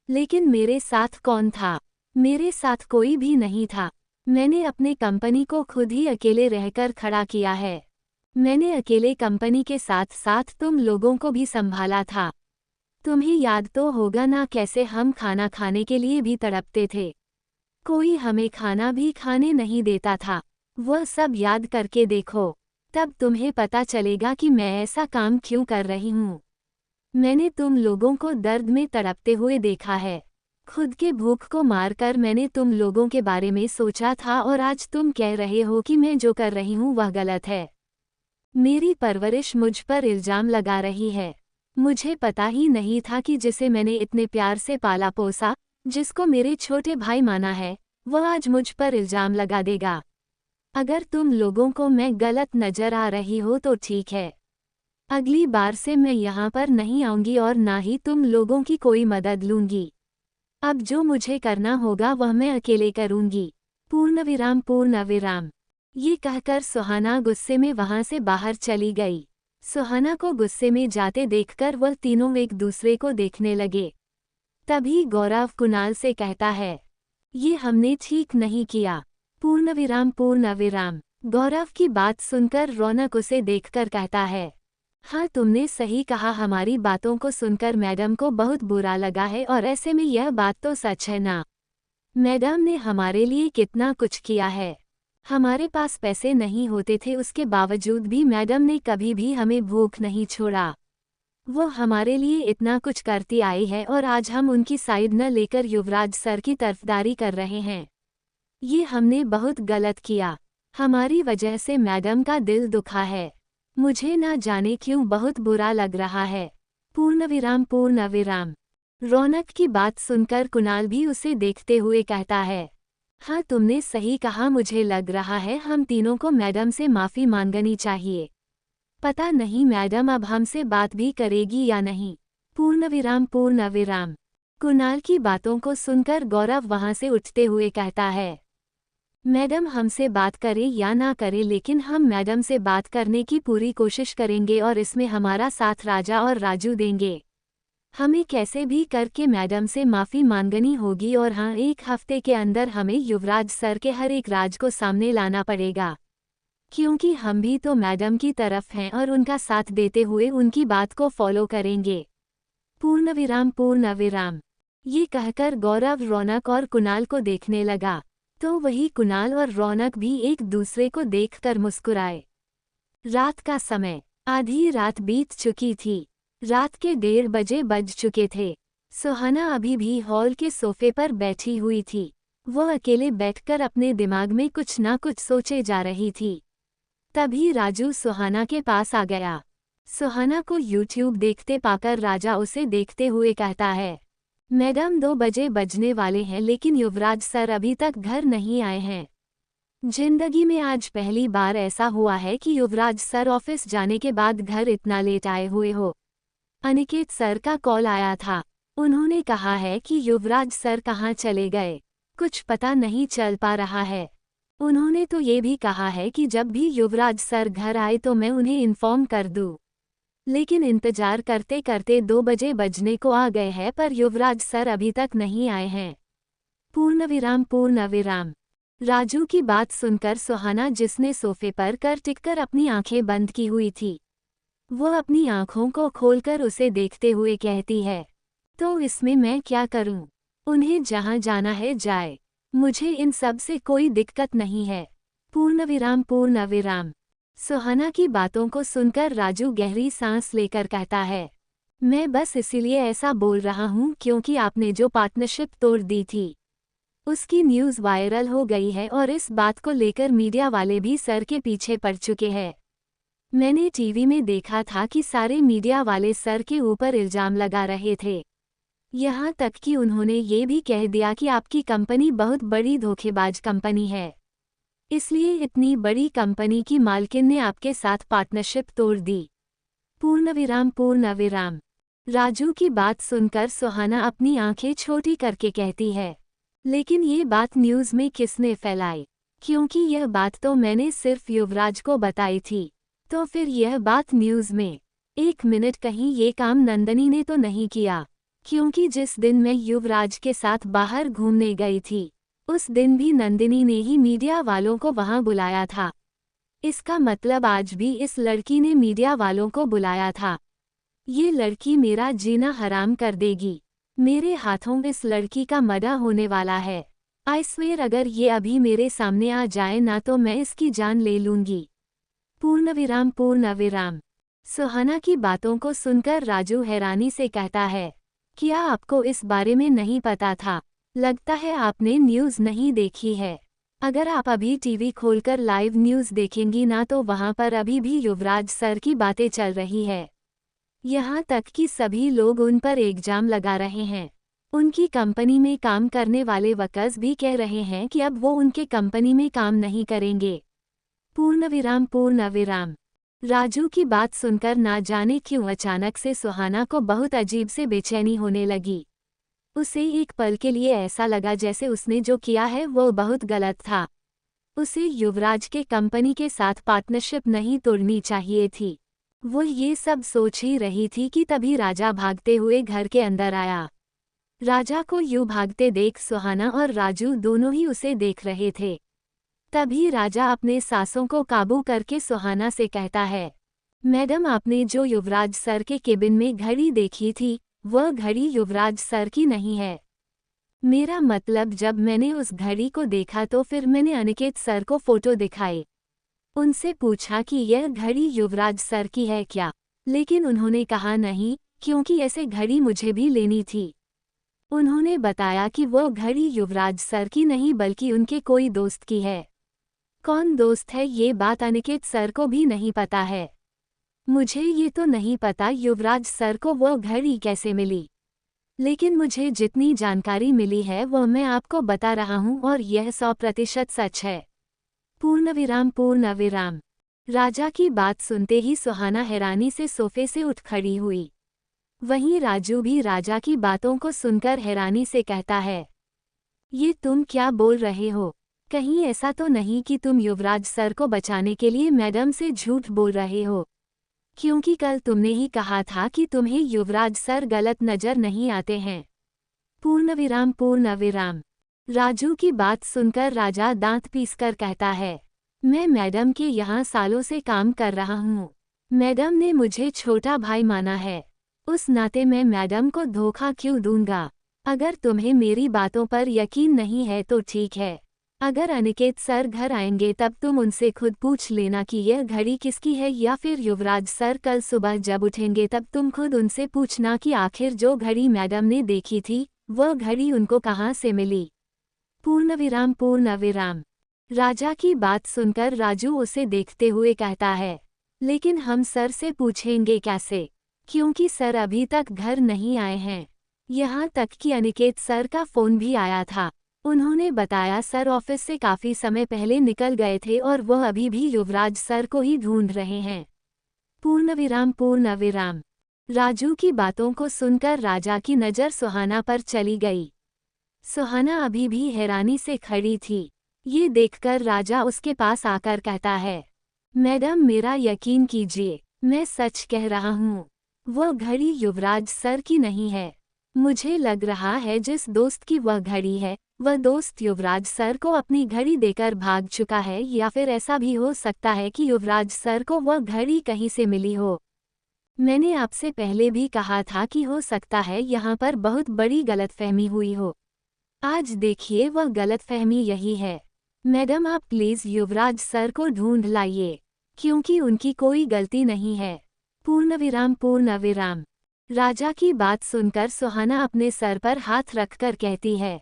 A: लेकिन मेरे साथ कौन था? मेरे साथ कोई भी नहीं था। मैंने अपने कंपनी को खुद ही अकेले रहकर खड़ा किया है। मैंने अकेले कंपनी के साथ साथ तुम लोगों को भी संभाला था। तुम्हें याद तो होगा ना कैसे हम खाना खाने के लिए भी तड़पते थे। कोई हमें खाना भी खाने नहीं देता था। वह सब याद करके देखो, तब तुम्हें पता चलेगा कि मैं ऐसा काम क्यों कर रही हूँ। मैंने तुम लोगों को दर्द में तड़पते हुए देखा है। खुद के भूख को मारकर मैंने तुम लोगों के बारे में सोचा था और आज तुम कह रहे हो कि मैं जो कर रही हूँ वह गलत है। मेरी परवरिश मुझ पर इल्जाम लगा रही है। मुझे पता ही नहीं था कि जिसे मैंने इतने प्यार से पाला पोसा, जिसको मेरे छोटे भाई माना है, वह आज मुझ पर इल्जाम लगा देगा। अगर तुम लोगों को मैं गलत नजर आ रही हो तो ठीक है। अगली बार से मैं यहाँ पर नहीं आऊंगी और ना ही तुम लोगों की कोई मदद लूंगी। अब जो मुझे करना होगा वह मैं अकेले करूंगी। पूर्ण विराम। ये कहकर सुहाना गुस्से में वहां से बाहर चली गई। सुहाना को गुस्से में जाते देखकर वह तीनों एक दूसरे को देखने लगे। तभी गौरव कुणाल से कहता है, ये हमने ठीक नहीं किया। पूर्ण विराम। गौरव की बात सुनकर रौनक उसे देखकर कहता है, हाँ तुमने सही कहा, हमारी बातों को सुनकर मैडम को बहुत बुरा लगा है और ऐसे में यह बात तो सच है ना। मैडम ने हमारे लिए कितना कुछ किया है। हमारे पास पैसे नहीं होते थे, उसके बावजूद भी मैडम ने कभी भी हमें भूख नहीं छोड़ा। वो हमारे लिए इतना कुछ करती आई है और आज हम उनकी साइड न लेकर युवराज सर की तरफदारी कर रहे हैं। ये हमने बहुत गलत किया। हमारी वजह से मैडम का दिल दुखा है। मुझे ना जाने क्यों बहुत बुरा लग रहा है। पूर्ण विराम। रौनक की बात सुनकर कुणाल भी उसे देखते हुए कहता है, हाँ तुमने सही कहा, मुझे लग रहा है हम तीनों को मैडम से माफ़ी मांगनी चाहिए। पता नहीं मैडम अब हमसे बात भी करेगी या नहीं। पूर्ण विराम। कुणाल की बातों को सुनकर गौरव वहां से उठते हुए कहता है, मैडम हमसे बात करे या ना करे, लेकिन हम मैडम से बात करने की पूरी कोशिश करेंगे और इसमें हमारा साथ राजा और राजू देंगे। हमें कैसे भी करके मैडम से माफ़ी मांगनी होगी और हाँ, 1 हफ्ते के अंदर हमें युवराज सर के हर एक राज को सामने लाना पड़ेगा, क्योंकि हम भी तो मैडम की तरफ हैं और उनका साथ देते हुए उनकी बात को फॉलो करेंगे। पूर्ण विराम। ये कहकर गौरव रौनक और कुणाल को देखने लगा, तो वही कुणाल और रौनक भी एक दूसरे को देखकर मुस्कुराए। रात का समय, आधी रात बीत चुकी थी। रात के 1:30 बजे बज चुके थे। सुहाना अभी भी हॉल के सोफे पर बैठी हुई थी। वह अकेले बैठकर अपने दिमाग में कुछ ना कुछ सोचे जा रही थी। तभी राजू सुहाना के पास आ गया। सुहाना को यूट्यूब देखते पाकर राजा उसे देखते हुए कहता है, मैडम 2 बजे बजने वाले हैं लेकिन युवराज सर अभी तक घर नहीं आए हैं। जिंदगी में आज पहली बार ऐसा हुआ है कि युवराज सर ऑफिस जाने के बाद घर इतना लेट आए हुए हो। अनिकेत सर का कॉल आया था। उन्होंने कहा है कि युवराज सर कहाँ चले गए, कुछ पता नहीं चल पा रहा है। उन्होंने तो ये भी कहा है कि जब भी युवराज सर घर आए तो मैं उन्हें इन्फॉर्म कर दूँ। लेकिन इंतजार करते करते 2 बजे बजने को आ गए हैं पर युवराज सर अभी तक नहीं आए हैं। पूर्ण विराम। राजू की बात सुनकर सुहाना, जिसने सोफे पर कर टिककर अपनी आंखें बंद की हुई थी, वो अपनी आंखों को खोलकर उसे देखते हुए कहती है, तो इसमें मैं क्या करूं? उन्हें जहां जाना है जाए, मुझे इन सब से कोई दिक्कत नहीं है। पूर्ण विराम। सुहाना की बातों को सुनकर राजू गहरी सांस लेकर कहता है, मैं बस इसीलिए ऐसा बोल रहा हूँ क्योंकि आपने जो पार्टनरशिप तोड़ दी थी उसकी न्यूज़ वायरल हो गई है और इस बात को लेकर मीडिया वाले भी सर के पीछे पड़ चुके हैं। मैंने टीवी में देखा था कि सारे मीडिया वाले सर के ऊपर इल्जाम लगा रहे थे। यहाँ तक कि उन्होंने ये भी कह दिया कि आपकी कंपनी बहुत बड़ी धोखेबाज कंपनी है। इसलिए इतनी बड़ी कंपनी की मालकिन ने आपके साथ पार्टनरशिप तोड़ दी। पूर्णविराम। राजू की बात सुनकर सुहाना अपनी आंखें छोटी करके कहती है, लेकिन ये बात न्यूज़ में किसने फैलाई? क्योंकि यह बात तो मैंने सिर्फ युवराज को बताई थी। तो फिर यह बात न्यूज़ में? एक मिनट, कहीं ये काम नंदिनी ने तो नहीं किया? क्योंकि जिस दिन मैं युवराज के साथ बाहर घूमने गई थी, उस दिन भी नंदिनी ने ही मीडिया वालों को वहां बुलाया था। इसका मतलब आज भी इस लड़की ने मीडिया वालों को बुलाया था। ये लड़की मेरा जीना हराम कर देगी। मेरे हाथों इस लड़की का मर्डर होने वाला है। आई स्वेयर, अगर ये अभी मेरे सामने आ जाए ना तो मैं इसकी जान ले लूंगी। पूर्णविराम। सुहाना की बातों को सुनकर राजू हैरानी से कहता है, क्या आपको इस बारे में नहीं पता था? लगता है आपने न्यूज़ नहीं देखी है। अगर आप अभी टीवी खोलकर लाइव न्यूज़ देखेंगी ना तो वहां पर अभी भी युवराज सर की बातें चल रही है। यहाँ तक कि सभी लोग उन पर इल्जाम लगा रहे हैं। उनकी कंपनी में काम करने वाले वर्कर्स भी कह रहे हैं कि अब वो उनके कंपनी में काम नहीं करेंगे। पूर्णविराम। राजू की बात सुनकर ना जाने क्यों अचानक से सुहाना को बहुत अजीब से बेचैनी होने लगी। उसे एक पल के लिए ऐसा लगा जैसे उसने जो किया है वो बहुत गलत था। उसे युवराज के कंपनी के साथ पार्टनरशिप नहीं तोड़नी चाहिए थी। वो ये सब सोच ही रही थी कि तभी राजा भागते हुए घर के अंदर आया। राजा को यूं भागते देख सुहाना और राजू दोनों ही उसे देख रहे थे। तभी राजा अपने सांसों को काबू करके सुहाना से कहता है, मैडम, आपने जो युवराज सर के केबिन में घड़ी देखी थी, वह घड़ी युवराज सर की नहीं है। मेरा मतलब, जब मैंने उस घड़ी को देखा तो फिर मैंने अनिकेत सर को फोटो दिखाई। उनसे पूछा कि यह घड़ी युवराज सर की है क्या, लेकिन उन्होंने कहा नहीं, क्योंकि ऐसे घड़ी मुझे भी लेनी थी। उन्होंने बताया कि वो घड़ी युवराज सर की नहीं बल्कि उनके कोई दोस्त की है। कौन दोस्त है ये बात अनिकेत सर को भी नहीं पता है। मुझे ये तो नहीं पता युवराज सर को वो घड़ी कैसे मिली, लेकिन मुझे जितनी जानकारी मिली है वो मैं आपको बता रहा हूँ और यह 100% सच है। पूर्णविराम। राजा की बात सुनते ही सुहाना हैरानी से सोफे से उठ खड़ी हुई। वहीं राजू भी राजा की बातों को सुनकर हैरानी से कहता है, ये तुम क्या बोल रहे हो? कहीं ऐसा तो नहीं कि तुम युवराज सर को बचाने के लिए मैडम से झूठ बोल रहे हो? क्योंकि कल तुमने ही कहा था कि तुम्हें युवराज सर गलत नजर नहीं आते हैं। पूर्णविराम। राजू की बात सुनकर राजा दांत पीसकर कहता है, मैं मैडम के यहाँ सालों से काम कर रहा हूँ। मैडम ने मुझे छोटा भाई माना है, उस नाते मैं मैडम को धोखा क्यों दूंगा? अगर तुम्हें मेरी बातों पर यकीन नहीं है तो ठीक है। अगर अनिकेत सर घर आएंगे तब तुम उनसे खुद पूछ लेना कि यह घड़ी किसकी है, या फिर युवराज सर कल सुबह जब उठेंगे तब तुम खुद उनसे पूछना कि आखिर जो घड़ी मैडम ने देखी थी वह घड़ी उनको कहाँ से मिली। पूर्णविराम। राजा की बात सुनकर राजू उसे देखते हुए कहता है, लेकिन हम सर से पूछेंगे कैसे, क्योंकि सर अभी तक घर नहीं आए हैं। यहाँ तक कि अनिकेत सर का फोन भी आया था। उन्होंने बताया सर ऑफिस से काफी समय पहले निकल गए थे और वह अभी भी युवराज सर को ही ढूंढ रहे हैं। पूर्णविराम। राजू की बातों को सुनकर राजा की नज़र सुहाना पर चली गई। सुहाना अभी भी हैरानी से खड़ी थी। ये देखकर राजा उसके पास आकर कहता है, मैडम मेरा यकीन कीजिए, मैं सच कह रहा हूँ। वह घड़ी युवराज सर की नहीं है। मुझे लग रहा है जिस दोस्त की वह घड़ी है वह दोस्त युवराज सर को अपनी घड़ी देकर भाग चुका है, या फिर ऐसा भी हो सकता है कि युवराज सर को वह घड़ी कहीं से मिली हो। मैंने आपसे पहले भी कहा था कि हो सकता है यहाँ पर बहुत बड़ी गलतफहमी हुई हो। आज देखिए वह गलतफहमी यही है। मैडम आप प्लीज़ युवराज सर को ढूंढ लाइए, क्योंकि उनकी कोई गलती नहीं है। पूर्णविराम। राजा की बात सुनकर सुहाना अपने सर पर हाथ रखकर कहती है,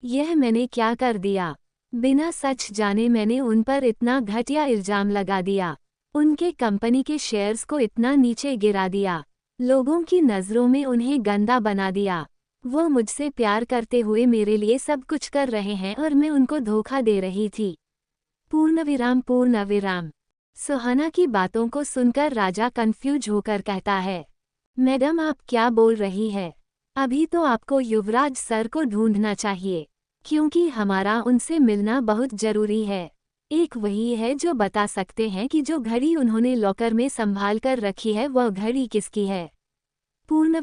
A: यह मैंने क्या कर दिया? बिना सच जाने मैंने उन पर इतना घटिया इल्जाम लगा दिया। उनके कंपनी के शेयर्स को इतना नीचे गिरा दिया। लोगों की नज़रों में उन्हें गंदा बना दिया। वो मुझसे प्यार करते हुए मेरे लिए सब कुछ कर रहे हैं और मैं उनको धोखा दे रही थी। पूर्ण विराम। सुहाना की बातों को सुनकर राजा कंफ्यूज होकर कहता है, मैडम आप क्या बोल रही है? अभी तो आपको युवराज सर को ढूंढना चाहिए, क्योंकि हमारा उनसे मिलना बहुत जरूरी है। एक वही है जो बता सकते हैं कि जो घड़ी उन्होंने लॉकर में संभाल कर रखी है वह घड़ी किसकी है। पूर्ण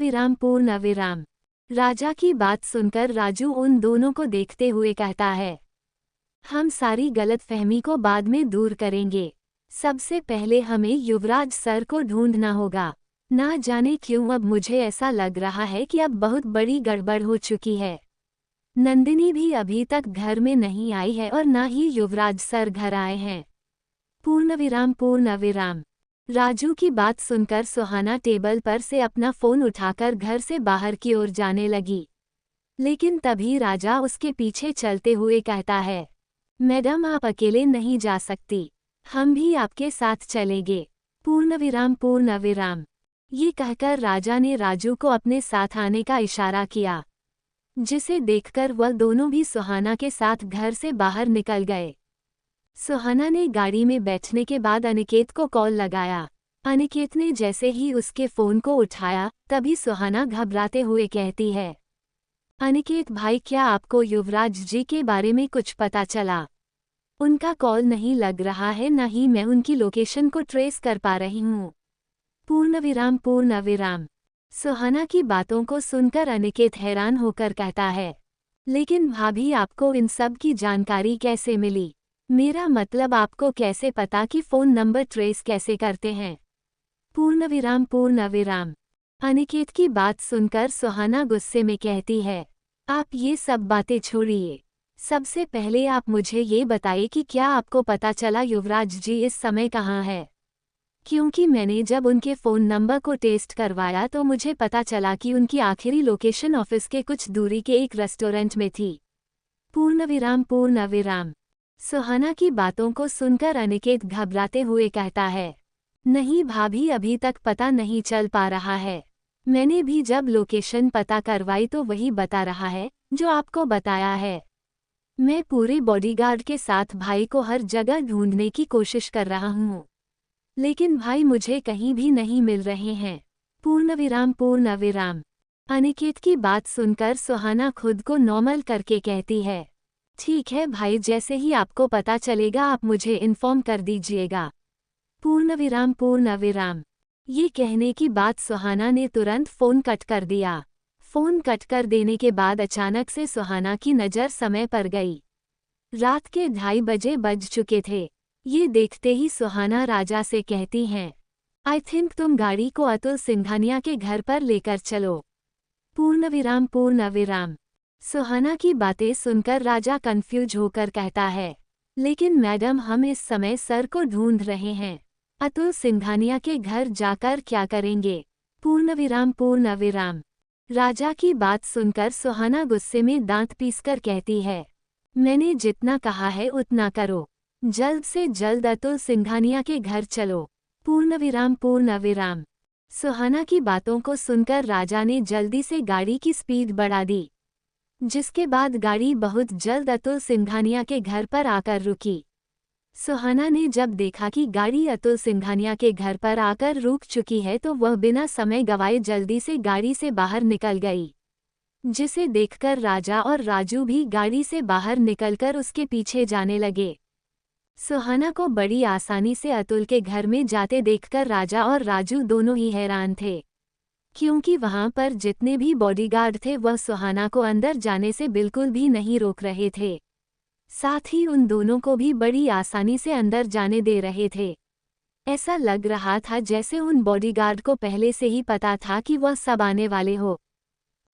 A: विराम। राजा की बात सुनकर राजू उन दोनों को देखते हुए कहता है, हम सारी गलतफहमी को बाद में दूर करेंगे। सबसे पहले हमें युवराज सर को ढूंढना होगा। ना जाने क्यों अब मुझे ऐसा लग रहा है कि अब बहुत बड़ी गड़बड़ हो चुकी है। नंदिनी भी अभी तक घर में नहीं आई है और ना ही युवराज सर घर आए हैं। पूर्ण विराम। राजू की बात सुनकर सुहाना टेबल पर से अपना फोन उठाकर घर से बाहर की ओर जाने लगी, लेकिन तभी राजा उसके पीछे चलते हुए कहता है, मैडम आप अकेले नहीं जा सकती, हम भी आपके साथ चलेंगे। पूर्ण विराम। ये कहकर राजा ने राजू को अपने साथ आने का इशारा किया, जिसे देखकर वह दोनों भी सुहाना के साथ घर से बाहर निकल गए। सुहाना ने गाड़ी में बैठने के बाद अनिकेत को कॉल लगाया। अनिकेत ने जैसे ही उसके फोन को उठाया तभी सुहाना घबराते हुए कहती है, अनिकेत भाई क्या आपको युवराज जी के बारे में कुछ पता चला? उनका कॉल नहीं लग रहा है, न ही मैं उनकी लोकेशन को ट्रेस कर पा रही हूँ। पूर्ण विराम। सुहाना की बातों को सुनकर अनिकेत हैरान होकर कहता है, लेकिन भाभी आपको इन सब की जानकारी कैसे मिली? मेरा मतलब आपको कैसे पता कि फ़ोन नंबर ट्रेस कैसे करते हैं? पूर्ण विराम। अनिकेत की बात सुनकर सुहाना गुस्से में कहती है, आप ये सब बातें छोड़िए। सबसे पहले आप मुझे ये बताइए कि क्या आपको पता चला युवराज जी इस समय कहाँ है? क्योंकि मैंने जब उनके फ़ोन नंबर को टेस्ट करवाया तो मुझे पता चला कि उनकी आखिरी लोकेशन ऑफिस के कुछ दूरी के एक रेस्टोरेंट में थी। पूर्ण विराम। सुहाना की बातों को सुनकर अनिकेत घबराते हुए कहता है, नहीं भाभी अभी तक पता नहीं चल पा रहा है। मैंने भी जब लोकेशन पता करवाई तो वही बता रहा है जो आपको बताया है। मैं पूरे बॉडीगार्ड के साथ भाई को हर जगह ढूंढने की कोशिश कर रहा हूँ, लेकिन भाई मुझे कहीं भी नहीं मिल रहे हैं। पूर्ण विराम। अनिकेत की बात सुनकर सुहाना खुद को नॉर्मल करके कहती है, ठीक है भाई, जैसे ही आपको पता चलेगा आप मुझे इन्फॉर्म कर दीजिएगा। पूर्ण विराम। ये कहने की बात सुहाना ने तुरंत फ़ोन कट कर दिया। फ़ोन कट कर देने के बाद अचानक से सुहाना की नज़र समय पर गई। रात के 2:30 बजे बज चुके थे। ये देखते ही सुहाना राजा से कहती हैं, आई थिंक तुम गाड़ी को अतुल सिंघानिया के घर पर लेकर चलो। पूर्ण विराम। सुहाना की बातें सुनकर राजा कंफ्यूज होकर कहता है, लेकिन मैडम हम इस समय सर को ढूंढ रहे हैं, अतुल सिंघानिया के घर जाकर क्या करेंगे? पूर्ण विराम। राजा की बात सुनकर सुहाना गुस्से में दांत पीसकर कहती है, मैंने जितना कहा है उतना करो, जल्द से जल्द अतुल सिंघानिया के घर चलो। पूर्ण विराम। सुहाना की बातों को सुनकर राजा ने जल्दी से गाड़ी की स्पीड बढ़ा दी, जिसके बाद गाड़ी बहुत जल्द अतुल सिंघानिया के घर पर आकर रुकी। सुहाना ने जब देखा कि गाड़ी अतुल सिंघानिया के घर पर आकर रुक चुकी है तो वह बिना समय गवाए जल्दी से गाड़ी से बाहर निकल गई, जिसे देखकर राजा और राजू भी गाड़ी से बाहर निकलकर उसके पीछे जाने लगे। सुहाना को बड़ी आसानी से अतुल के घर में जाते देखकर राजा और राजू दोनों ही हैरान थे, क्योंकि वहां पर जितने भी बॉडीगार्ड थे वह सुहाना को अंदर जाने से बिल्कुल भी नहीं रोक रहे थे, साथ ही उन दोनों को भी बड़ी आसानी से अंदर जाने दे रहे थे। ऐसा लग रहा था जैसे उन बॉडीगार्ड को पहले से ही पता था कि वह सब आने वाले हो।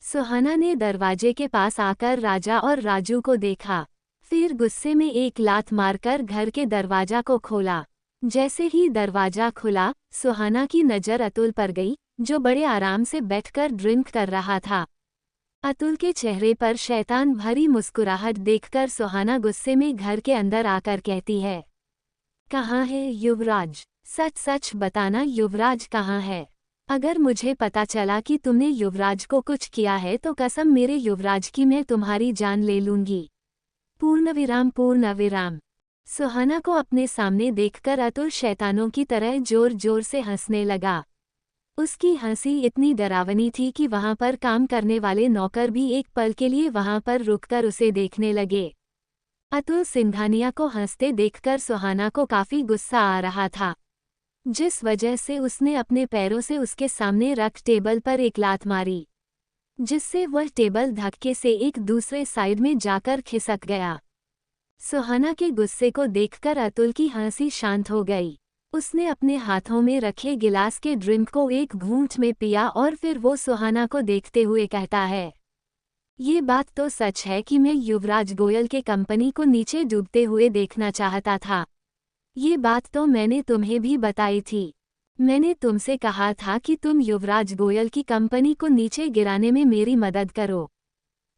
A: सुहाना ने दरवाजे के पास आकर राजा और राजू को देखा, फिर गुस्से में एक लात मारकर घर के दरवाजा को खोला। जैसे ही दरवाजा खुला, सुहाना की नज़र अतुल पर गई, जो बड़े आराम से बैठकर ड्रिंक कर रहा था। अतुल के चेहरे पर शैतान भरी मुस्कुराहट देखकर सुहाना गुस्से में घर के अंदर आकर कहती है, कहाँ है युवराज? सच सच बताना, युवराज कहाँ है? अगर मुझे पता चला कि तुमने युवराज को कुछ किया है तो कसम मेरे युवराज की, मैं तुम्हारी जान ले लूंगी। पूर्ण विराम। सुहाना को अपने सामने देखकर अतुल शैतानों की तरह जोर जोर से हंसने लगा। उसकी हंसी इतनी डरावनी थी कि वहां पर काम करने वाले नौकर भी एक पल के लिए वहां पर रुककर उसे देखने लगे। अतुल सिंघानिया को हंसते देखकर सुहाना को काफी गुस्सा आ रहा था, जिस वजह से उसने अपने पैरों से उसके सामने रख टेबल पर एक लात मारी, जिससे वह टेबल धक्के से एक दूसरे साइड में जाकर खिसक गया। सुहाना के गुस्से को देखकर अतुल की हंसी शांत हो गई। उसने अपने हाथों में रखे गिलास के ड्रिंक को एक घूंट में पिया और फिर वो सुहाना को देखते हुए कहता है, ये बात तो सच है कि मैं युवराज गोयल के कंपनी को नीचे डूबते हुए देखना चाहता था। ये बात तो मैंने तुम्हें भी बताई थी। मैंने तुमसे कहा था कि तुम युवराज गोयल की कंपनी को नीचे गिराने में मेरी मदद करो,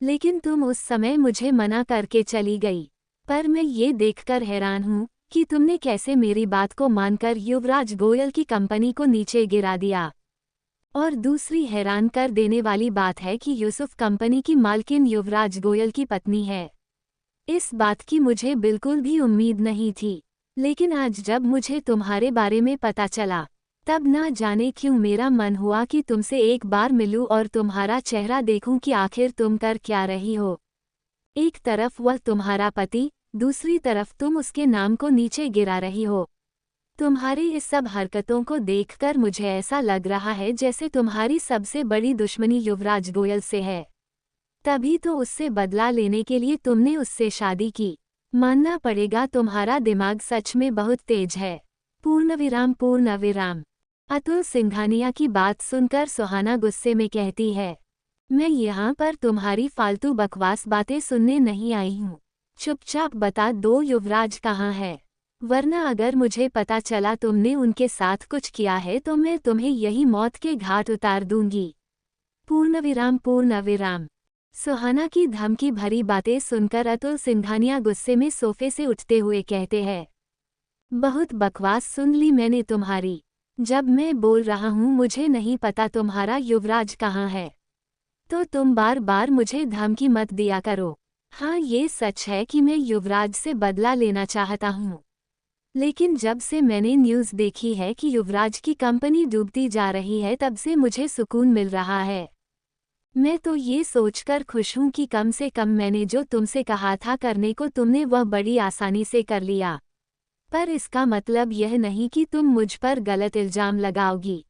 A: लेकिन तुम उस समय मुझे मना करके चली गई। पर मैं ये देखकर हैरान हूँ कि तुमने कैसे मेरी बात को मानकर युवराज गोयल की कंपनी को नीचे गिरा दिया। और दूसरी हैरान कर देने वाली बात है कि यूसुफ कंपनी की मालकिन युवराज गोयल की पत्नी है। इस बात की मुझे बिल्कुल भी उम्मीद नहीं थी, लेकिन आज जब मुझे तुम्हारे बारे में पता चला, तब ना जाने क्यों मेरा मन हुआ कि तुमसे एक बार मिलूं और तुम्हारा चेहरा देखूं कि आखिर तुम कर क्या रही हो। एक तरफ वह तुम्हारा पति, दूसरी तरफ तुम उसके नाम को नीचे गिरा रही हो। तुम्हारी इस सब हरकतों को देखकर मुझे ऐसा लग रहा है जैसे तुम्हारी सबसे बड़ी दुश्मनी युवराज गोयल से है। तभी तो उससे बदला लेने के लिए तुमने उससे शादी की। मानना पड़ेगा तुम्हारा दिमाग सच में बहुत तेज है। पूर्णविराम पूर्णविराम। अतुल सिंघानिया की बात सुनकर सुहाना गुस्से में कहती है, मैं यहाँ पर तुम्हारी फालतू बकवास बातें सुनने नहीं आई हूँ। चुपचाप बता दो युवराज कहाँ है, वरना अगर मुझे पता चला तुमने उनके साथ कुछ किया है तो मैं तुम्हें यही मौत के घाट उतार दूंगी। पूर्णविराम पूर्णविराम। सुहाना की धमकी भरी बातें सुनकर अतुल सिंघानिया गुस्से में सोफे से उठते हुए कहते हैं, बहुत बकवास सुन ली मैंने तुम्हारी। जब मैं बोल रहा हूँ मुझे नहीं पता तुम्हारा युवराज कहाँ है, तो तुम बार बार मुझे धमकी मत दिया करो। हाँ, ये सच है कि मैं युवराज से बदला लेना चाहता हूँ, लेकिन जब से मैंने न्यूज़ देखी है कि युवराज की कंपनी डूबती जा रही है तब से मुझे सुकून मिल रहा है। मैं तो ये सोचकर खुश हूँ कि कम से कम मैंने जो तुमसे कहा था करने को तुमने वह बड़ी आसानी से कर लिया। पर इसका मतलब यह नहीं कि तुम मुझ पर गलत इल्ज़ाम लगाओगी।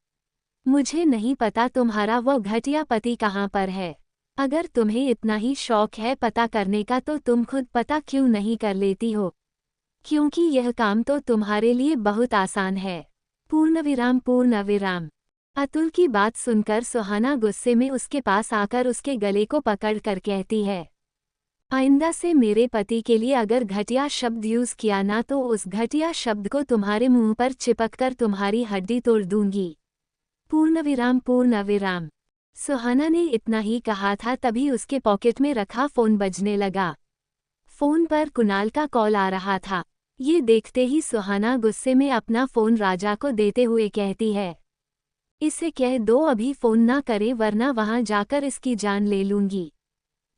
A: मुझे नहीं पता तुम्हारा वो घटिया पति कहाँ पर है। अगर तुम्हें इतना ही शौक है पता करने का तो तुम खुद पता क्यों नहीं कर लेती हो, क्योंकि यह काम तो तुम्हारे लिए बहुत आसान है। पूर्णविराम पूर्णविराम। अतुल की बात सुनकर सुहाना गुस्से में उसके पास आकर उसके गले को पकड़कर कहती है, आइंदा से मेरे पति के लिए अगर घटिया शब्द यूज किया ना तो उस घटिया शब्द को तुम्हारे मुंह पर चिपककर तुम्हारी हड्डी तोड़ दूंगी। पूर्णविराम पूर्णविराम। सुहाना ने इतना ही कहा था तभी उसके पॉकेट में रखा फोन बजने लगा। फोन पर कुणाल का कॉल आ रहा था। ये देखते ही सुहाना गुस्से में अपना फोन राजा को देते हुए कहती है, इसे कह दो अभी फोन ना करे वरना वहां जाकर इसकी जान ले लूंगी।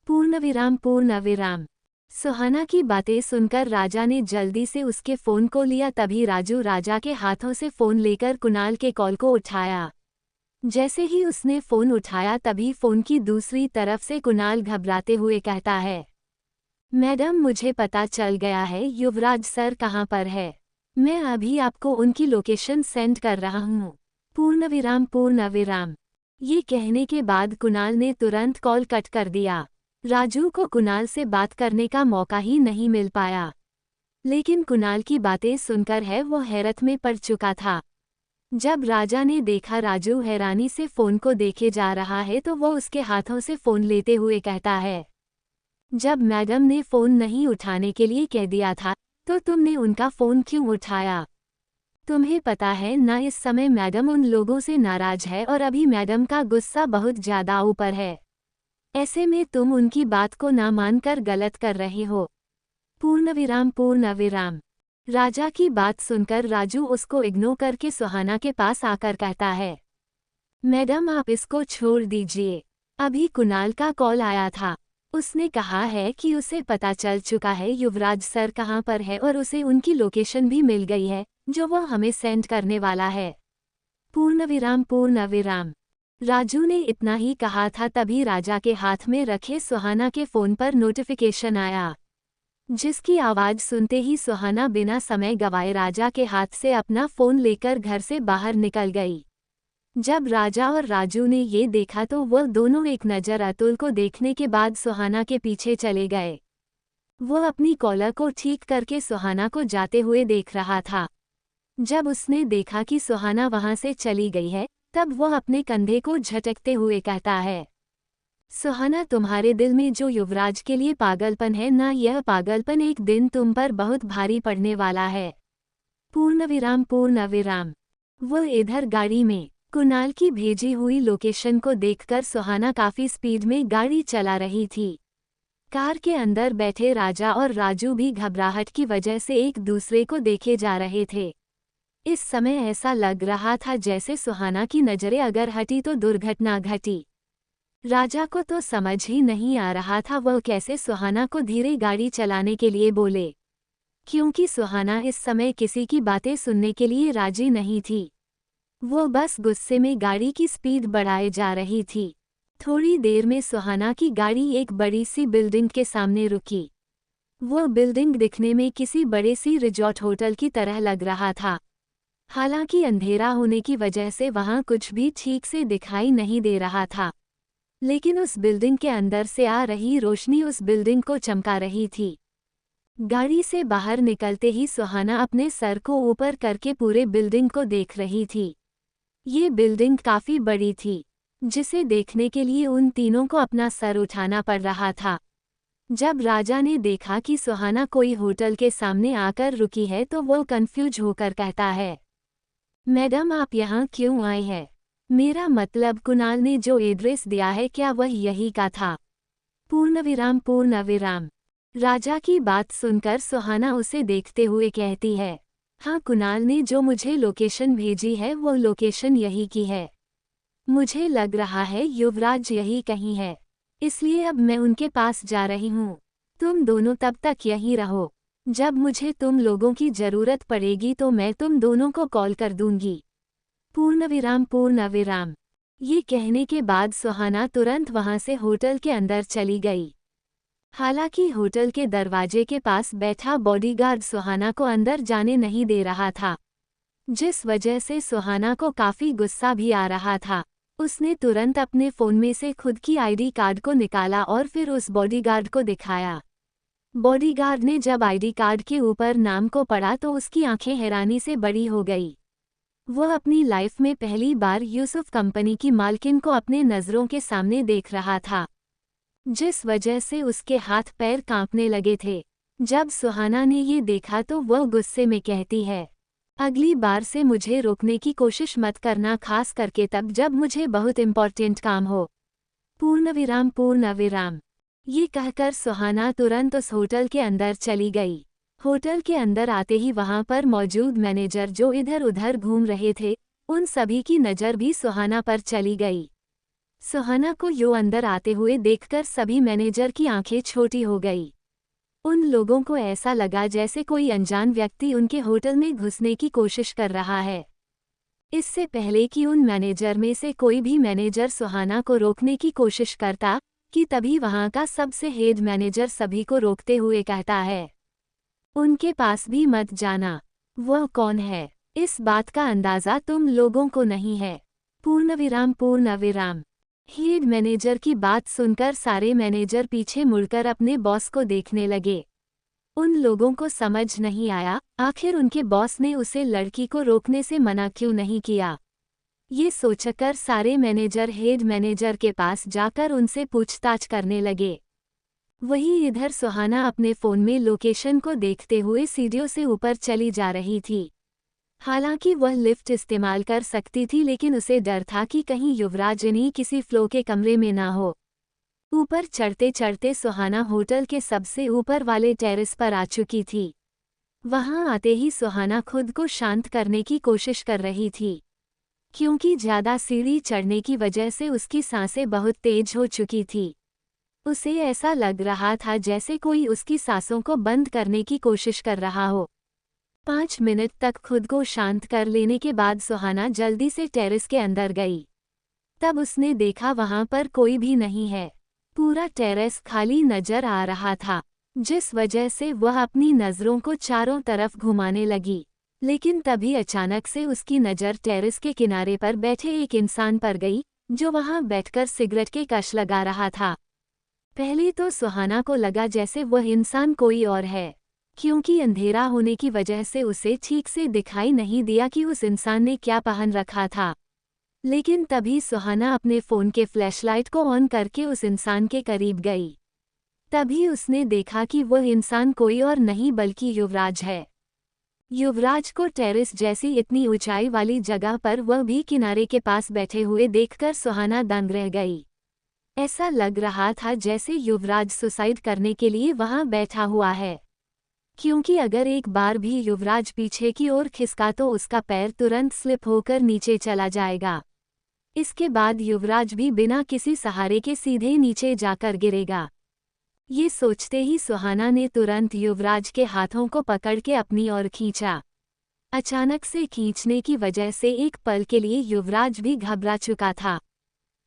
A: पूर्णविराम पूर्णविराम। सुहाना की बातें सुनकर राजा ने जल्दी से उसके फोन को लिया। तभी राजू राजा के हाथों से फोन लेकर कुणाल के कॉल को उठाया। जैसे ही उसने फोन उठाया तभी फोन की दूसरी तरफ से कुणाल घबराते हुए कहता है, मैडम मुझे पता चल गया है युवराज सर कहाँ पर है। मैं अभी आपको उनकी लोकेशन सेंड कर रहा हूँ। पूर्णविराम पूर्णविराम। ये कहने के बाद कुणाल ने तुरंत कॉल कट कर दिया। राजू को कुणाल से बात करने का मौका ही नहीं मिल पाया। लेकिन कुणाल की बातें सुनकर है वो हैरत में पड़ चुका था। जब राजा ने देखा राजू हैरानी से फोन को देखे जा रहा है तो वो उसके हाथों से फोन लेते हुए कहता है, जब मैडम ने फोन नहीं उठाने के लिए कह दिया था तो तुमने उनका फोन क्यों उठाया? तुम्हें पता है ना इस समय मैडम उन लोगों से नाराज है और अभी मैडम का गुस्सा बहुत ज्यादा ऊपर है। ऐसे में तुम उनकी बात को ना मानकर गलत कर रहे हो। पूर्णविराम पूर्णविराम। राजा की बात सुनकर राजू उसको इग्नोर करके सुहाना के पास आकर कहता है, मैडम आप इसको छोड़ दीजिए, अभी कुणाल का कॉल आया था, उसने कहा है कि उसे पता चल चुका है युवराज सर कहाँ पर है और उसे उनकी लोकेशन भी मिल गई है जो वो हमें सेंड करने वाला है। पूर्ण विराम। राजू ने इतना ही कहा था तभी राजा के हाथ में रखे सुहाना के फोन पर नोटिफिकेशन आया, जिसकी आवाज सुनते ही सुहाना बिना समय गवाए राजा के हाथ से अपना फोन लेकर घर से बाहर निकल गई। जब राजा और राजू ने ये देखा तो वह दोनों एक नज़र अतुल को देखने के बाद सुहाना के पीछे चले गए। वह अपनी कॉलर को ठीक करके सुहाना को जाते हुए देख रहा था। जब उसने देखा कि सुहाना वहां से चली गई है तब वह अपने कंधे को झटकते हुए कहता है, सुहाना, तुम्हारे दिल में जो युवराज के लिए पागलपन है ना, यह पागलपन एक दिन तुम पर बहुत भारी पड़ने वाला है। पूर्ण विराम। वह इधर गाड़ी में कुणाल की भेजी हुई लोकेशन को देखकर सुहाना काफी स्पीड में गाड़ी चला रही थी। कार के अंदर बैठे राजा और राजू भी घबराहट की वजह से एक दूसरे को देखे जा रहे थे। इस समय ऐसा लग रहा था जैसे सुहाना की नजरें अगर हटी तो दुर्घटना घटी। राजा को तो समझ ही नहीं आ रहा था वह कैसे सुहाना को धीरे गाड़ी चलाने के लिए बोले, क्योंकि सुहाना इस समय किसी की बातें सुनने के लिए राजी नहीं थी। वो बस गुस्से में गाड़ी की स्पीड बढ़ाए जा रही थी। थोड़ी देर में सुहाना की गाड़ी एक बड़ी सी बिल्डिंग के सामने रुकी। वो बिल्डिंग दिखने में किसी बड़े सी रिजॉर्ट होटल की तरह लग रहा था। हालांकि अंधेरा होने की वजह से वहां कुछ भी ठीक से दिखाई नहीं दे रहा था, लेकिन उस बिल्डिंग के अंदर से आ रही रोशनी उस बिल्डिंग को चमका रही थी। गाड़ी से बाहर निकलते ही सुहाना अपने सर को ऊपर करके पूरे बिल्डिंग को देख रही थी। ये बिल्डिंग काफी बड़ी थी, जिसे देखने के लिए उन तीनों को अपना सर उठाना पड़ रहा था। जब राजा ने देखा कि सुहाना कोई होटल के सामने आकर रुकी है तो वो कंफ्यूज होकर कहता है, मैडम, आप यहाँ क्यों आए हैं? मेरा मतलब कुणाल ने जो एड्रेस दिया है क्या वह यही का था? पूर्ण विराम। राजा की बात सुनकर सुहाना उसे देखते हुए कहती है, हाँ, कुणाल ने जो मुझे लोकेशन भेजी है वो लोकेशन यही की है। मुझे लग रहा है युवराज यही कहीं है, इसलिए अब मैं उनके पास जा रही हूँ। तुम दोनों तब तक यहीं रहो, जब मुझे तुम लोगों की जरूरत पड़ेगी तो मैं तुम दोनों को कॉल कर दूंगी। पूर्ण विराम। ये कहने के बाद सुहाना तुरंत वहां से होटल के अंदर चली गई। हालांकि होटल के दरवाजे के पास बैठा बॉडीगार्ड सुहाना को अंदर जाने नहीं दे रहा था, जिस वजह से सुहाना को काफी गुस्सा भी आ रहा था। उसने तुरंत अपने फोन में से खुद की आईडी कार्ड को निकाला और फिर उस बॉडीगार्ड को दिखाया। बॉडीगार्ड ने जब आईडी कार्ड के ऊपर नाम को पढ़ा तो उसकी आंखें हैरानी से बड़ी हो गई। वह अपनी लाइफ में पहली बार यूसुफ कंपनी की मालकिन को अपने नज़रों के सामने देख रहा था, जिस वजह से उसके हाथ पैर कांपने लगे थे। जब सुहाना ने ये देखा तो वह गुस्से में कहती है, अगली बार से मुझे रोकने की कोशिश मत करना, खास करके तब जब मुझे बहुत इम्पोर्टेंट काम हो। पूर्ण विराम। ये कहकर सुहाना तुरंत उस होटल के अंदर चली गई। होटल के अंदर आते ही वहां पर मौजूद मैनेजर जो इधर उधर घूम रहे थे, उन सभी की नज़र भी सुहाना पर चली गई। सुहाना को यो अंदर आते हुए देखकर सभी मैनेजर की आंखें छोटी हो गई। उन लोगों को ऐसा लगा जैसे कोई अनजान व्यक्ति उनके होटल में घुसने की कोशिश कर रहा है। इससे पहले कि उन मैनेजर में से कोई भी मैनेजर सुहाना को रोकने की कोशिश करता कि तभी वहां का सबसे हेड मैनेजर सभी को रोकते हुए कहता है, उनके पास भी मत जाना। वह कौन है, इस बात का अंदाजा तुम लोगों को नहीं है। पूर्ण विराम। हेड मैनेजर की बात सुनकर सारे मैनेजर पीछे मुड़कर अपने बॉस को देखने लगे। उन लोगों को समझ नहीं आया आखिर उनके बॉस ने उसे लड़की को रोकने से मना क्यों नहीं किया। ये सोचकर सारे मैनेजर हेड मैनेजर के पास जाकर उनसे पूछताछ करने लगे। वहीं इधर सुहाना अपने फ़ोन में लोकेशन को देखते हुए सीढ़ियों से ऊपर चली जा रही थी। हालांकि वह लिफ्ट इस्तेमाल कर सकती थी, लेकिन उसे डर था कि कहीं युवराज इन्हीं किसी फ्लो के कमरे में ना हो। ऊपर चढ़ते चढ़ते सुहाना होटल के सबसे ऊपर वाले टेरेस पर आ चुकी थी। वहां आते ही सुहाना खुद को शांत करने की कोशिश कर रही थी, क्योंकि ज़्यादा सीढ़ी चढ़ने की वजह से उसकी सांसें बहुत तेज हो चुकी थी। उसे ऐसा लग रहा था जैसे कोई उसकी सांसों को बंद करने की कोशिश कर रहा हो। 5 मिनट तक खुद को शांत कर लेने के बाद सुहाना जल्दी से टेरेस के अंदर गई। तब उसने देखा वहां पर कोई भी नहीं है। पूरा टेरेस खाली नजर आ रहा था, जिस वजह से वह अपनी नजरों को चारों तरफ घुमाने लगी। लेकिन तभी अचानक से उसकी नज़र टेरेस के किनारे पर बैठे एक इंसान पर गई, जो वहां बैठकर सिगरेट के कश लगा रहा था। पहले तो सुहाना को लगा जैसे वह इंसान कोई और है, क्योंकि अंधेरा होने की वजह से उसे ठीक से दिखाई नहीं दिया कि उस इंसान ने क्या पहन रखा था। लेकिन तभी सुहाना अपने फ़ोन के फ्लैशलाइट को ऑन करके उस इंसान के करीब गई। तभी उसने देखा कि वह इंसान कोई और नहीं बल्कि युवराज है। युवराज को टेरेस जैसी इतनी ऊंचाई वाली जगह पर वह भी किनारे के पास बैठे हुए देखकर सुहाना दंग रह गई। ऐसा लग रहा था जैसे युवराज सुसाइड करने के लिए वहां बैठा हुआ है, क्योंकि अगर एक बार भी युवराज पीछे की ओर खिसका तो उसका पैर तुरंत स्लिप होकर नीचे चला जाएगा। इसके बाद युवराज भी बिना किसी सहारे के सीधे नीचे जाकर गिरेगा। ये सोचते ही सुहाना ने तुरंत युवराज के हाथों को पकड़ के अपनी ओर खींचा। अचानक से खींचने की वजह से एक पल के लिए युवराज भी घबरा चुका था,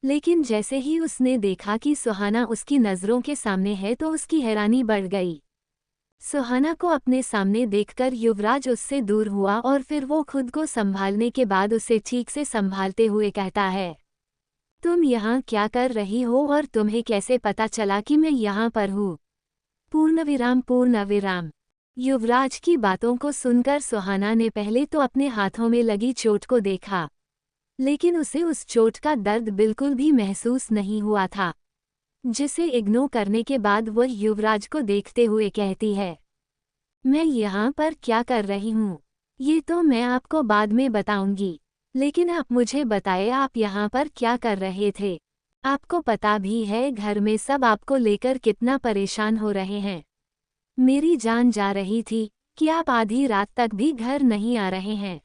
A: लेकिन जैसे ही उसने देखा कि सुहाना उसकी नज़रों के सामने है तो उसकी हैरानी बढ़ गई। सुहाना को अपने सामने देखकर युवराज उससे दूर हुआ और फिर वो खुद को संभालने के बाद उसे ठीक से संभालते हुए कहता है, तुम यहाँ क्या कर रही हो और तुम्हें कैसे पता चला कि मैं यहाँ पर हूँ? पूर्णविराम। युवराज की बातों को सुनकर सुहाना ने पहले तो अपने हाथों में लगी चोट को देखा, लेकिन उसे उस चोट का दर्द बिल्कुल भी महसूस नहीं हुआ था, जिसे इग्नोर करने के बाद वह युवराज को देखते हुए कहती है, मैं यहाँ पर क्या कर रही हूँ ये तो मैं आपको बाद में बताऊंगी, लेकिन आप मुझे बताएं आप यहाँ पर क्या कर रहे थे? आपको पता भी है घर में सब आपको लेकर कितना परेशान हो रहे हैं। मेरी जान जा रही थी कि आप आधी रात तक भी घर नहीं आ रहे हैं।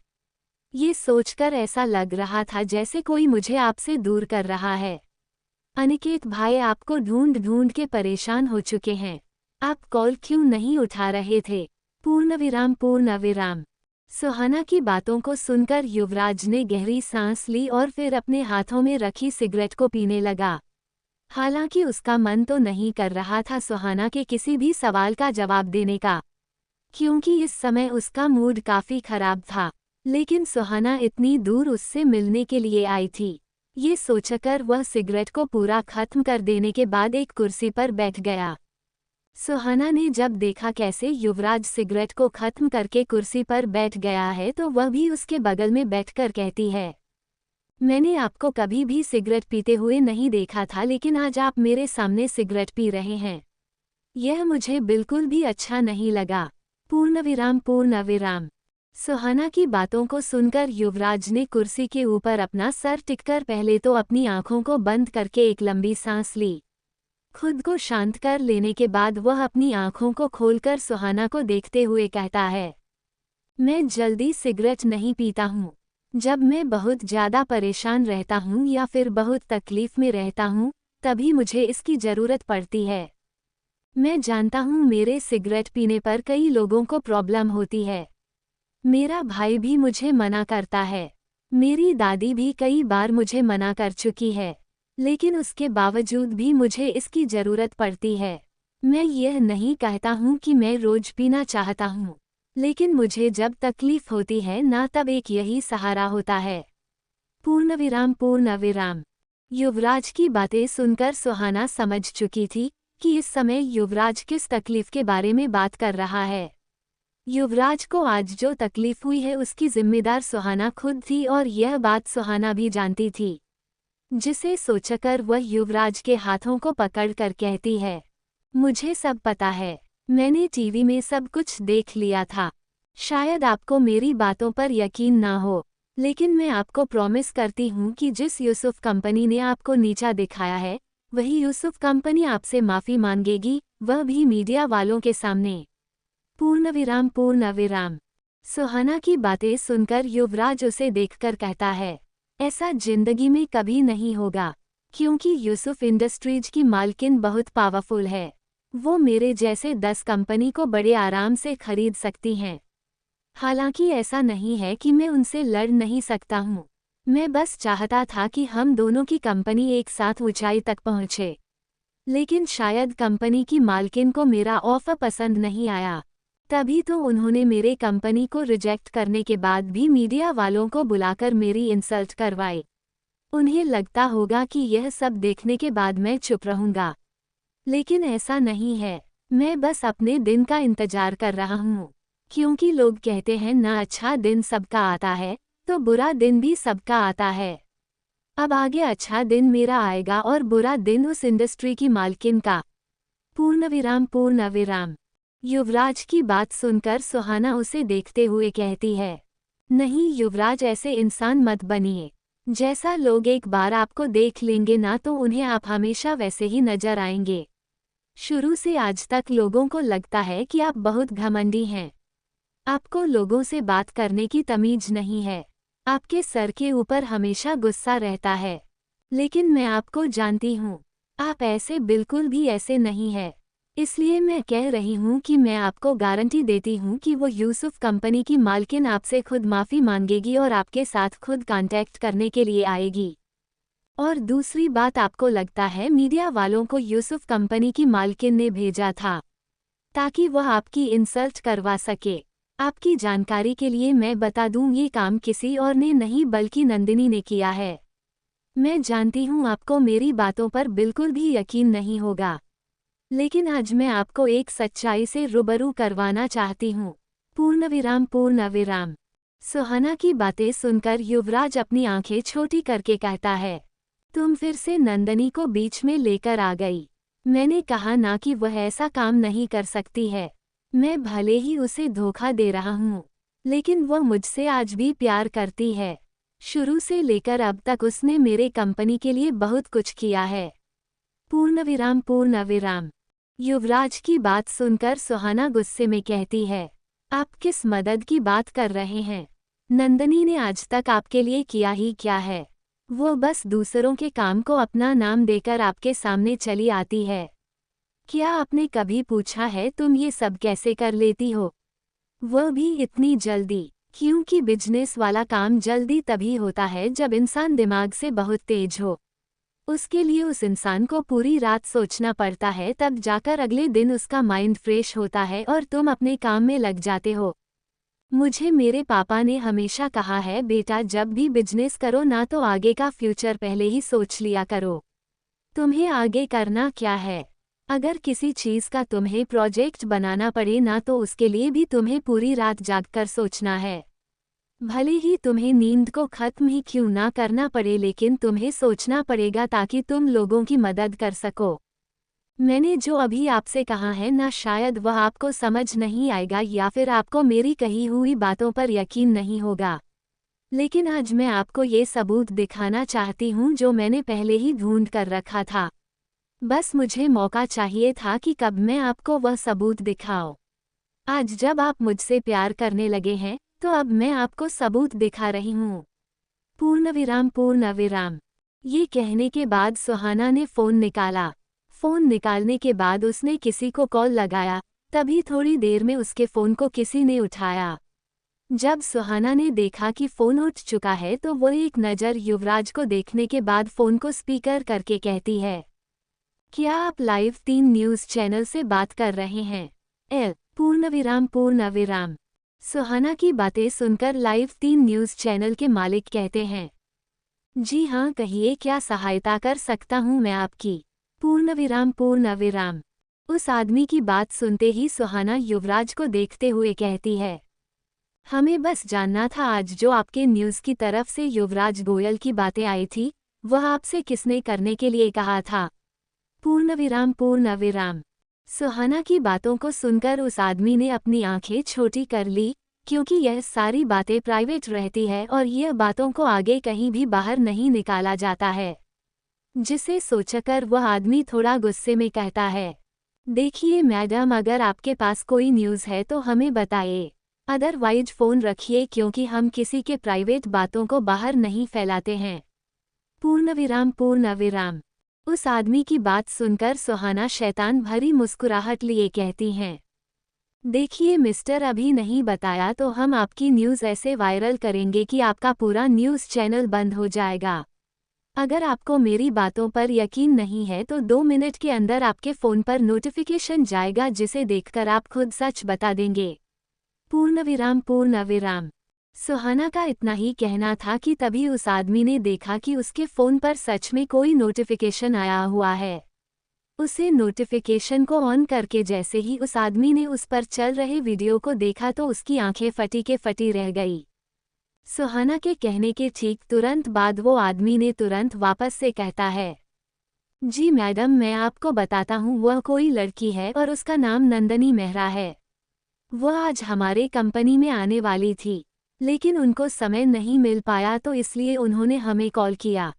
A: ये सोचकर ऐसा लग रहा था जैसे कोई मुझे आपसे दूर कर रहा है। अनिकेत भाई आपको ढूंढ ढूंढ के परेशान हो चुके हैं। आप कॉल क्यों नहीं उठा रहे थे? पूर्णविराम। सुहाना की बातों को सुनकर युवराज ने गहरी सांस ली और फिर अपने हाथों में रखी सिगरेट को पीने लगा। हालांकि उसका मन तो नहीं कर रहा था सुहाना के किसी भी सवाल का जवाब देने का, क्योंकि इस समय उसका मूड काफी खराब था। लेकिन सुहाना इतनी दूर उससे मिलने के लिए आई थी, ये सोचकर वह सिगरेट को पूरा खत्म कर देने के बाद एक कुर्सी पर बैठ गया। सुहाना ने जब देखा कैसे युवराज सिगरेट को खत्म करके कुर्सी पर बैठ गया है तो वह भी उसके बगल में बैठकर कहती है, मैंने आपको कभी भी सिगरेट पीते हुए नहीं देखा था, लेकिन आज आप मेरे सामने सिगरेट पी रहे हैं, यह मुझे बिल्कुल भी अच्छा नहीं लगा। पूर्णविराम। सुहाना की बातों को सुनकर युवराज ने कुर्सी के ऊपर अपना सर टिककर पहले तो अपनी आंखों को बंद करके एक लंबी सांस ली। खुद को शांत कर लेने के बाद वह अपनी आंखों को खोलकर सुहाना को देखते हुए कहता है, मैं जल्दी सिगरेट नहीं पीता हूँ। जब मैं बहुत ज़्यादा परेशान रहता हूँ या फिर बहुत तकलीफ में रहता हूँ तभी मुझे इसकी ज़रूरत पड़ती है। मैं जानता हूँ मेरे सिगरेट पीने पर कई लोगों को प्रॉब्लम होती है। मेरा भाई भी मुझे मना करता है, मेरी दादी भी कई बार मुझे मना कर चुकी है, लेकिन उसके बावजूद भी मुझे इसकी ज़रूरत पड़ती है। मैं यह नहीं कहता हूँ कि मैं रोज पीना चाहता हूँ, लेकिन मुझे जब तकलीफ होती है ना तब एक यही सहारा होता है। पूर्णविराम। युवराज की बातें सुनकर सुहाना समझ चुकी थी कि इस समय युवराज किस तकलीफ के बारे में बात कर रहा है। युवराज को आज जो तकलीफ हुई है उसकी जिम्मेदार सुहाना खुद थी और यह बात सुहाना भी जानती थी, जिसे सोचकर वह युवराज के हाथों को पकड़कर कहती है, मुझे सब पता है, मैंने टीवी में सब कुछ देख लिया था। शायद आपको मेरी बातों पर यकीन ना हो, लेकिन मैं आपको प्रॉमिस करती हूँ कि जिस यूसुफ कंपनी ने आपको नीचा दिखाया है वही यूसुफ कंपनी आपसे माफ़ी मांगेगी, वह भी मीडिया वालों के सामने। पूर्णविराम। सुहाना की बातें सुनकर युवराज उसे देखकर कहता है, ऐसा जिंदगी में कभी नहीं होगा, क्योंकि यूसुफ इंडस्ट्रीज की मालकिन बहुत पावरफुल है। वो मेरे जैसे 10 कंपनी को बड़े आराम से खरीद सकती हैं। हालांकि ऐसा नहीं है कि मैं उनसे लड़ नहीं सकता हूँ। मैं बस चाहता था कि हम दोनों की कंपनी एक साथ ऊंचाई तक पहुँचे। लेकिन शायद कंपनी की मालकिन को मेरा ऑफर पसंद नहीं आया। तभी तो उन्होंने मेरे कंपनी को रिजेक्ट करने के बाद भी मीडिया वालों को बुलाकर मेरी इंसल्ट करवाई। उन्हें लगता होगा कि यह सब देखने के बाद मैं चुप रहूंगा, लेकिन ऐसा नहीं है। मैं बस अपने दिन का इंतजार कर रहा हूँ, क्योंकि लोग कहते हैं ना अच्छा दिन सबका आता है तो बुरा दिन भी सबका आता है। अब आगे अच्छा दिन मेरा आएगा और बुरा दिन उस इंडस्ट्री की मालकिन का। पूर्ण विराम। युवराज की बात सुनकर सुहाना उसे देखते हुए कहती है, नहीं युवराज, ऐसे इंसान मत बनिए। जैसा लोग एक बार आपको देख लेंगे ना तो उन्हें आप हमेशा वैसे ही नजर आएंगे। शुरू से आज तक लोगों को लगता है कि आप बहुत घमंडी हैं। आपको लोगों से बात करने की तमीज नहीं है। आपके सर के ऊपर हमेशा गुस्सा रहता है। लेकिन मैं आपको जानती हूँ, आप ऐसे बिल्कुल भी ऐसे नहीं है। इसलिए मैं कह रही हूँ कि मैं आपको गारंटी देती हूँ कि वो यूसुफ कंपनी की मालकिन आपसे खुद माफ़ी मांगेगी और आपके साथ खुद कांटेक्ट करने के लिए आएगी। और दूसरी बात, आपको लगता है मीडिया वालों को यूसुफ कंपनी की मालकिन ने भेजा था ताकि वह आपकी इंसल्ट करवा सके। आपकी जानकारी के लिए मैं बता दूं, ये काम किसी और ने नहीं बल्कि नंदिनी ने किया है। मैं जानती हूँ आपको मेरी बातों पर बिल्कुल भी यकीन नहीं होगा, लेकिन आज मैं आपको एक सच्चाई से रूबरू करवाना चाहती हूँ। पूर्ण विराम। सुहाना की बातें सुनकर युवराज अपनी आंखें छोटी करके कहता है, तुम फिर से नंदिनी को बीच में लेकर आ गई। मैंने कहा ना कि वह ऐसा काम नहीं कर सकती है। मैं भले ही उसे धोखा दे रहा हूँ, लेकिन वह मुझसे आज भी प्यार करती है। शुरू से लेकर अब तक उसने मेरे कंपनी के लिए बहुत कुछ किया है। पूर्ण विराम। युवराज की बात सुनकर सुहाना गुस्से में कहती है, आप किस मदद की बात कर रहे हैं? नंदिनी ने आज तक आपके लिए किया ही क्या है? वो बस दूसरों के काम को अपना नाम देकर आपके सामने चली आती है। क्या आपने कभी पूछा है तुम ये सब कैसे कर लेती हो? वह भी इतनी जल्दी। क्योंकि बिजनेस वाला काम जल्दी तभी होता है जब इंसान दिमाग से बहुत तेज हो। उसके लिए उस इंसान को पूरी रात सोचना पड़ता है, तब जाकर अगले दिन उसका माइंड फ्रेश होता है और तुम अपने काम में लग जाते हो। मुझे मेरे पापा ने हमेशा कहा है, बेटा जब भी बिजनेस करो ना तो आगे का फ्यूचर पहले ही सोच लिया करो। तुम्हें आगे करना क्या है? अगर किसी चीज़ का तुम्हें प्रोजेक्ट बनाना पड़े ना तो उसके लिए भी तुम्हें पूरी रात जागकर सोचना है। भले ही तुम्हें नींद को खत्म ही क्यों ना करना पड़े, लेकिन तुम्हें सोचना पड़ेगा ताकि तुम लोगों की मदद कर सको। मैंने जो अभी आपसे कहा है ना, शायद वह आपको समझ नहीं आएगा या फिर आपको मेरी कही हुई बातों पर यकीन नहीं होगा, लेकिन आज मैं आपको ये सबूत दिखाना चाहती हूँ जो मैंने पहले ही ढूंढ कर रखा था। बस मुझे मौका चाहिए था कि कब मैं आपको वह सबूत दिखाऊं। आज जब आप मुझसे प्यार करने लगे हैं तो अब मैं आपको सबूत दिखा रही हूँ। पूर्ण विराम। ये कहने के बाद सुहाना ने फ़ोन निकाला। फ़ोन निकालने के बाद उसने किसी को कॉल लगाया, तभी थोड़ी देर में उसके फ़ोन को किसी ने उठाया। जब सुहाना ने देखा कि फ़ोन उठ चुका है तो वो एक नज़र युवराज को देखने के बाद फ़ोन को स्पीकर करके कहती है, क्या आप लाइव 3 न्यूज़ चैनल से बात कर रहे हैं? पूर्ण विराम। सुहाना की बातें सुनकर लाइव 3 न्यूज़ चैनल के मालिक कहते हैं, जी हाँ कहिए, क्या सहायता कर सकता हूँ मैं आपकी? पूर्ण विराम। उस आदमी की बात सुनते ही सुहाना युवराज को देखते हुए कहती है, हमें बस जानना था आज जो आपके न्यूज़ की तरफ से युवराज गोयल की बातें आई थी वह आपसे किसने करने के लिए कहा था? पूर्ण विराम। सुहाना की बातों को सुनकर उस आदमी ने अपनी आंखें छोटी कर ली, क्योंकि यह सारी बातें प्राइवेट रहती है और यह बातों को आगे कहीं भी बाहर नहीं निकाला जाता है। जिसे सोचकर वह आदमी थोड़ा गुस्से में कहता है, देखिए मैडम, अगर आपके पास कोई न्यूज़ है तो हमें बताइए, अदरवाइज फ़ोन रखिए क्योंकि हम किसी के प्राइवेट बातों को बाहर नहीं फैलाते हैं। पूर्ण विराम। उस आदमी की बात सुनकर सुहाना शैतान भरी मुस्कुराहट लिए कहती हैं, देखिए मिस्टर, अभी नहीं बताया तो हम आपकी न्यूज़ ऐसे वायरल करेंगे कि आपका पूरा न्यूज़ चैनल बंद हो जाएगा। अगर आपको मेरी बातों पर यकीन नहीं है तो 2 मिनट के अंदर आपके फ़ोन पर नोटिफिकेशन जाएगा, जिसे देखकर आप खुद सच बता देंगे। पूर्ण विराम। सुहाना का इतना ही कहना था कि तभी उस आदमी ने देखा कि उसके फ़ोन पर सच में कोई नोटिफिकेशन आया हुआ है। उसे नोटिफिकेशन को ऑन करके जैसे ही उस आदमी ने उस पर चल रहे वीडियो को देखा तो उसकी आंखें फटी के फटी रह गई। सुहाना के कहने के ठीक तुरंत बाद वो आदमी ने तुरंत वापस से कहता है, जी मैडम, मैं आपको बताता हूँ, वह कोई लड़की है और उसका नाम नंदनी मेहरा है। वह आज हमारे कंपनी में आने वाली थी, लेकिन उनको समय नहीं मिल पाया तो इसलिए उन्होंने हमें कॉल किया।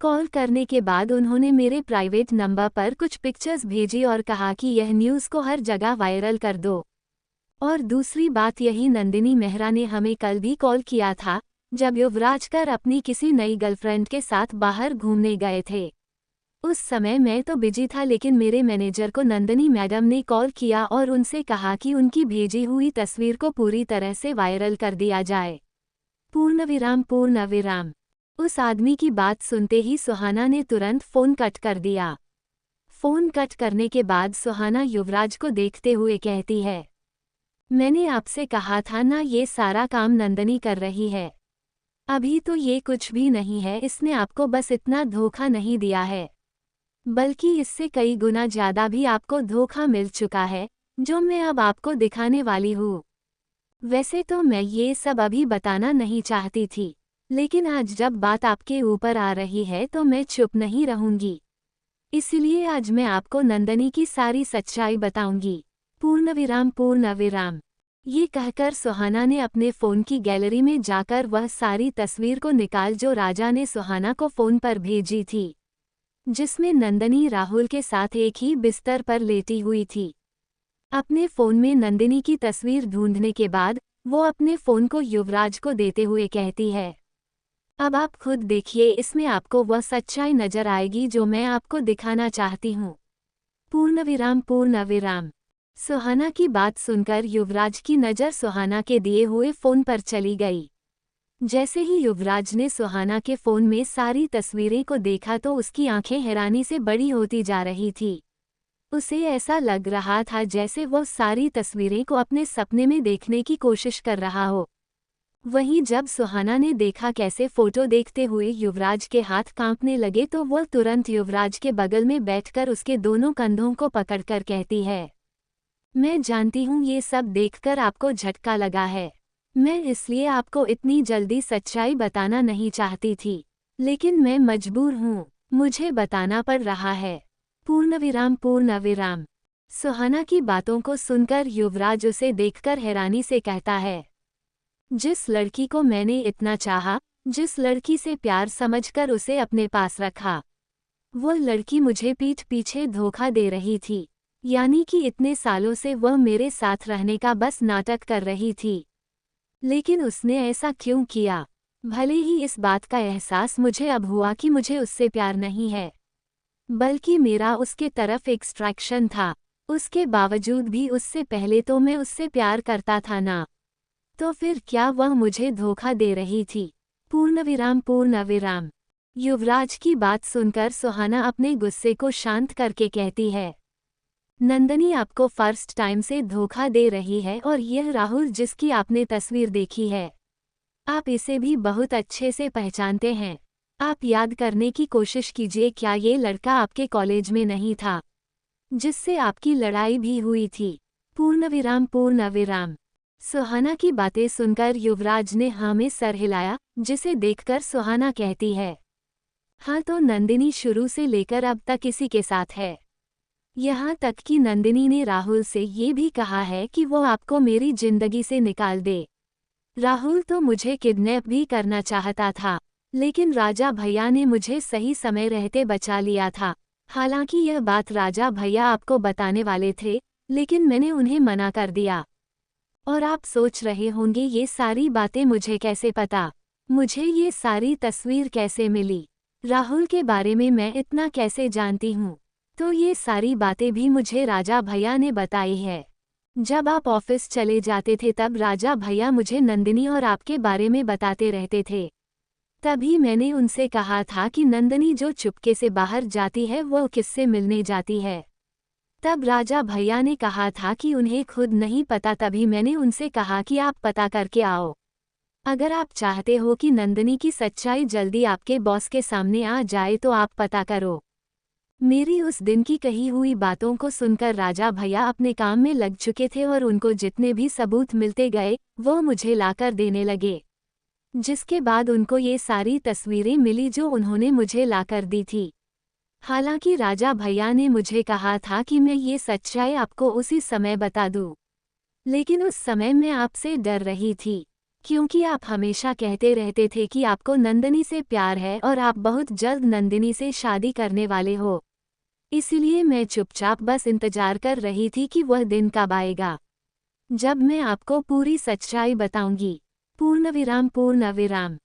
A: कॉल करने के बाद उन्होंने मेरे प्राइवेट नंबर पर कुछ पिक्चर्स भेजी और कहा कि यह न्यूज़ को हर जगह वायरल कर दो। और दूसरी बात, यही नंदिनी मेहरा ने हमें कल भी कॉल किया था, जब युवराज कर अपनी किसी नई गर्लफ्रेंड के साथ बाहर घूमने गए थे। उस समय मैं तो बिजी था, लेकिन मेरे मैनेजर को नंदिनी मैडम ने कॉल किया और उनसे कहा कि उनकी भेजी हुई तस्वीर को पूरी तरह से वायरल कर दिया जाए। पूर्ण विराम। उस आदमी की बात सुनते ही सुहाना ने तुरंत फ़ोन कट कर दिया। फ़ोन कट करने के बाद सुहाना युवराज को देखते हुए कहती है, मैंने आपसे कहा था ना, ये सारा काम नंदनी कर रही है। अभी तो ये कुछ भी नहीं है, इसने आपको बस इतना धोखा नहीं दिया है, बल्कि इससे कई गुना ज़्यादा भी आपको धोखा मिल चुका है, जो मैं अब आपको दिखाने वाली हूँ। वैसे तो मैं ये सब अभी बताना नहीं चाहती थी, लेकिन आज जब बात आपके ऊपर आ रही है तो मैं चुप नहीं रहूंगी। इसलिए आज मैं आपको नंदनी की सारी सच्चाई बताऊंगी। पूर्ण विराम। ये कहकर सुहाना ने अपने फ़ोन की गैलरी में जाकर वह सारी तस्वीर को निकाल जो राजा ने सुहाना को फ़ोन पर भेजी थी, जिसमें नंदनी राहुल के साथ एक ही बिस्तर पर लेटी हुई थी। अपने फ़ोन में नंदिनी की तस्वीर ढूंढने के बाद वो अपने फ़ोन को युवराज को देते हुए कहती है, अब आप खुद देखिए, इसमें आपको वह सच्चाई नजर आएगी जो मैं आपको दिखाना चाहती हूँ। पूर्ण विराम। सुहाना की बात सुनकर युवराज की नज़र सुहाना के दिए हुए फ़ोन पर चली गई। जैसे ही युवराज ने सुहाना के फ़ोन में सारी तस्वीरें को देखा तो उसकी आंखें हैरानी से बड़ी होती जा रही थी। उसे ऐसा लग रहा था जैसे वह सारी तस्वीरें को अपने सपने में देखने की कोशिश कर रहा हो। वहीं जब सुहाना ने देखा कैसे फोटो देखते हुए युवराज के हाथ कांपने लगे तो वह तुरंत युवराज के बगल में बैठकर उसके दोनों कंधों को पकड़कर कहती है, मैं जानती हूँ ये सब देखकर आपको झटका लगा है। मैं इसलिए आपको इतनी जल्दी सच्चाई बताना नहीं चाहती थी, लेकिन मैं मजबूर हूँ, मुझे बताना पड़ रहा है। पूर्ण विराम। सुहाना की बातों को सुनकर युवराज उसे देखकर हैरानी से कहता है, जिस लड़की को मैंने इतना चाहा, जिस लड़की से प्यार समझकर उसे अपने पास रखा, वो लड़की मुझे पीठ पीछे धोखा दे रही थी। यानी कि इतने सालों से वह मेरे साथ रहने का बस नाटक कर रही थी। लेकिन उसने ऐसा क्यों किया? भले ही इस बात का एहसास मुझे अब हुआ कि मुझे उससे प्यार नहीं है, बल्कि मेरा उसके तरफ एक्सट्रैक्शन था। उसके बावजूद भी उससे पहले तो मैं उससे प्यार करता था ना, तो फिर क्या वह मुझे धोखा दे रही थी? पूर्ण विराम। युवराज की बात सुनकर सुहाना अपने गुस्से को शांत करके कहती है, नंदनी आपको फर्स्ट टाइम से धोखा दे रही है और यह राहुल जिसकी आपने तस्वीर देखी है, आप इसे भी बहुत अच्छे से पहचानते हैं। आप याद करने की कोशिश कीजिए, क्या ये लड़का आपके कॉलेज में नहीं था जिससे आपकी लड़ाई भी हुई थी? पूर्ण विराम। सुहाना की बातें सुनकर युवराज ने हाँ में सर हिलाया, जिसे देखकर सुहाना कहती है, हाँ तो नंदिनी शुरू से लेकर अब तक इसी के साथ है। यहाँ तक कि नंदिनी ने राहुल से ये भी कहा है कि वो आपको मेरी जिंदगी से निकाल दे। राहुल तो मुझे किडनैप भी करना चाहता था, लेकिन राजा भैया ने मुझे सही समय रहते बचा लिया था। हालांकि यह बात राजा भैया आपको बताने वाले थे, लेकिन मैंने उन्हें मना कर दिया। और आप सोच रहे होंगे ये सारी बातें मुझे कैसे पता, मुझे ये सारी तस्वीर कैसे मिली? राहुल के बारे में मैं इतना कैसे जानती हूँ? तो ये सारी बातें भी मुझे राजा भैया ने बताई है। जब आप ऑफिस चले जाते थे तब राजा भैया मुझे नंदिनी और आपके बारे में बताते रहते थे। तभी मैंने उनसे कहा था कि नंदिनी जो चुपके से बाहर जाती है वो किससे मिलने जाती है। तब राजा भैया ने कहा था कि उन्हें खुद नहीं पता, तभी मैंने उनसे कहा कि आप पता करके आओ। अगर आप चाहते हो कि नंदिनी की सच्चाई जल्दी आपके बॉस के सामने आ जाए तो आप पता करो। मेरी उस दिन की कही हुई बातों को सुनकर राजा भैया अपने काम में लग चुके थे और उनको जितने भी सबूत मिलते गए वो मुझे लाकर देने लगे। जिसके बाद उनको ये सारी तस्वीरें मिली जो उन्होंने मुझे लाकर दी थी। हालांकि राजा भैया ने मुझे कहा था कि मैं ये सच्चाई आपको उसी समय बता दूं। लेकिन उस समय मैं आपसे डर रही थी, क्योंकि आप हमेशा कहते रहते थे कि आपको नंदिनी से प्यार है और आप बहुत जल्द नंदिनी से शादी करने वाले हो। इसलिए मैं चुपचाप बस इंतजार कर रही थी कि वह दिन कब आएगा जब मैं आपको पूरी सच्चाई बताऊंगी। पूर्णविराम।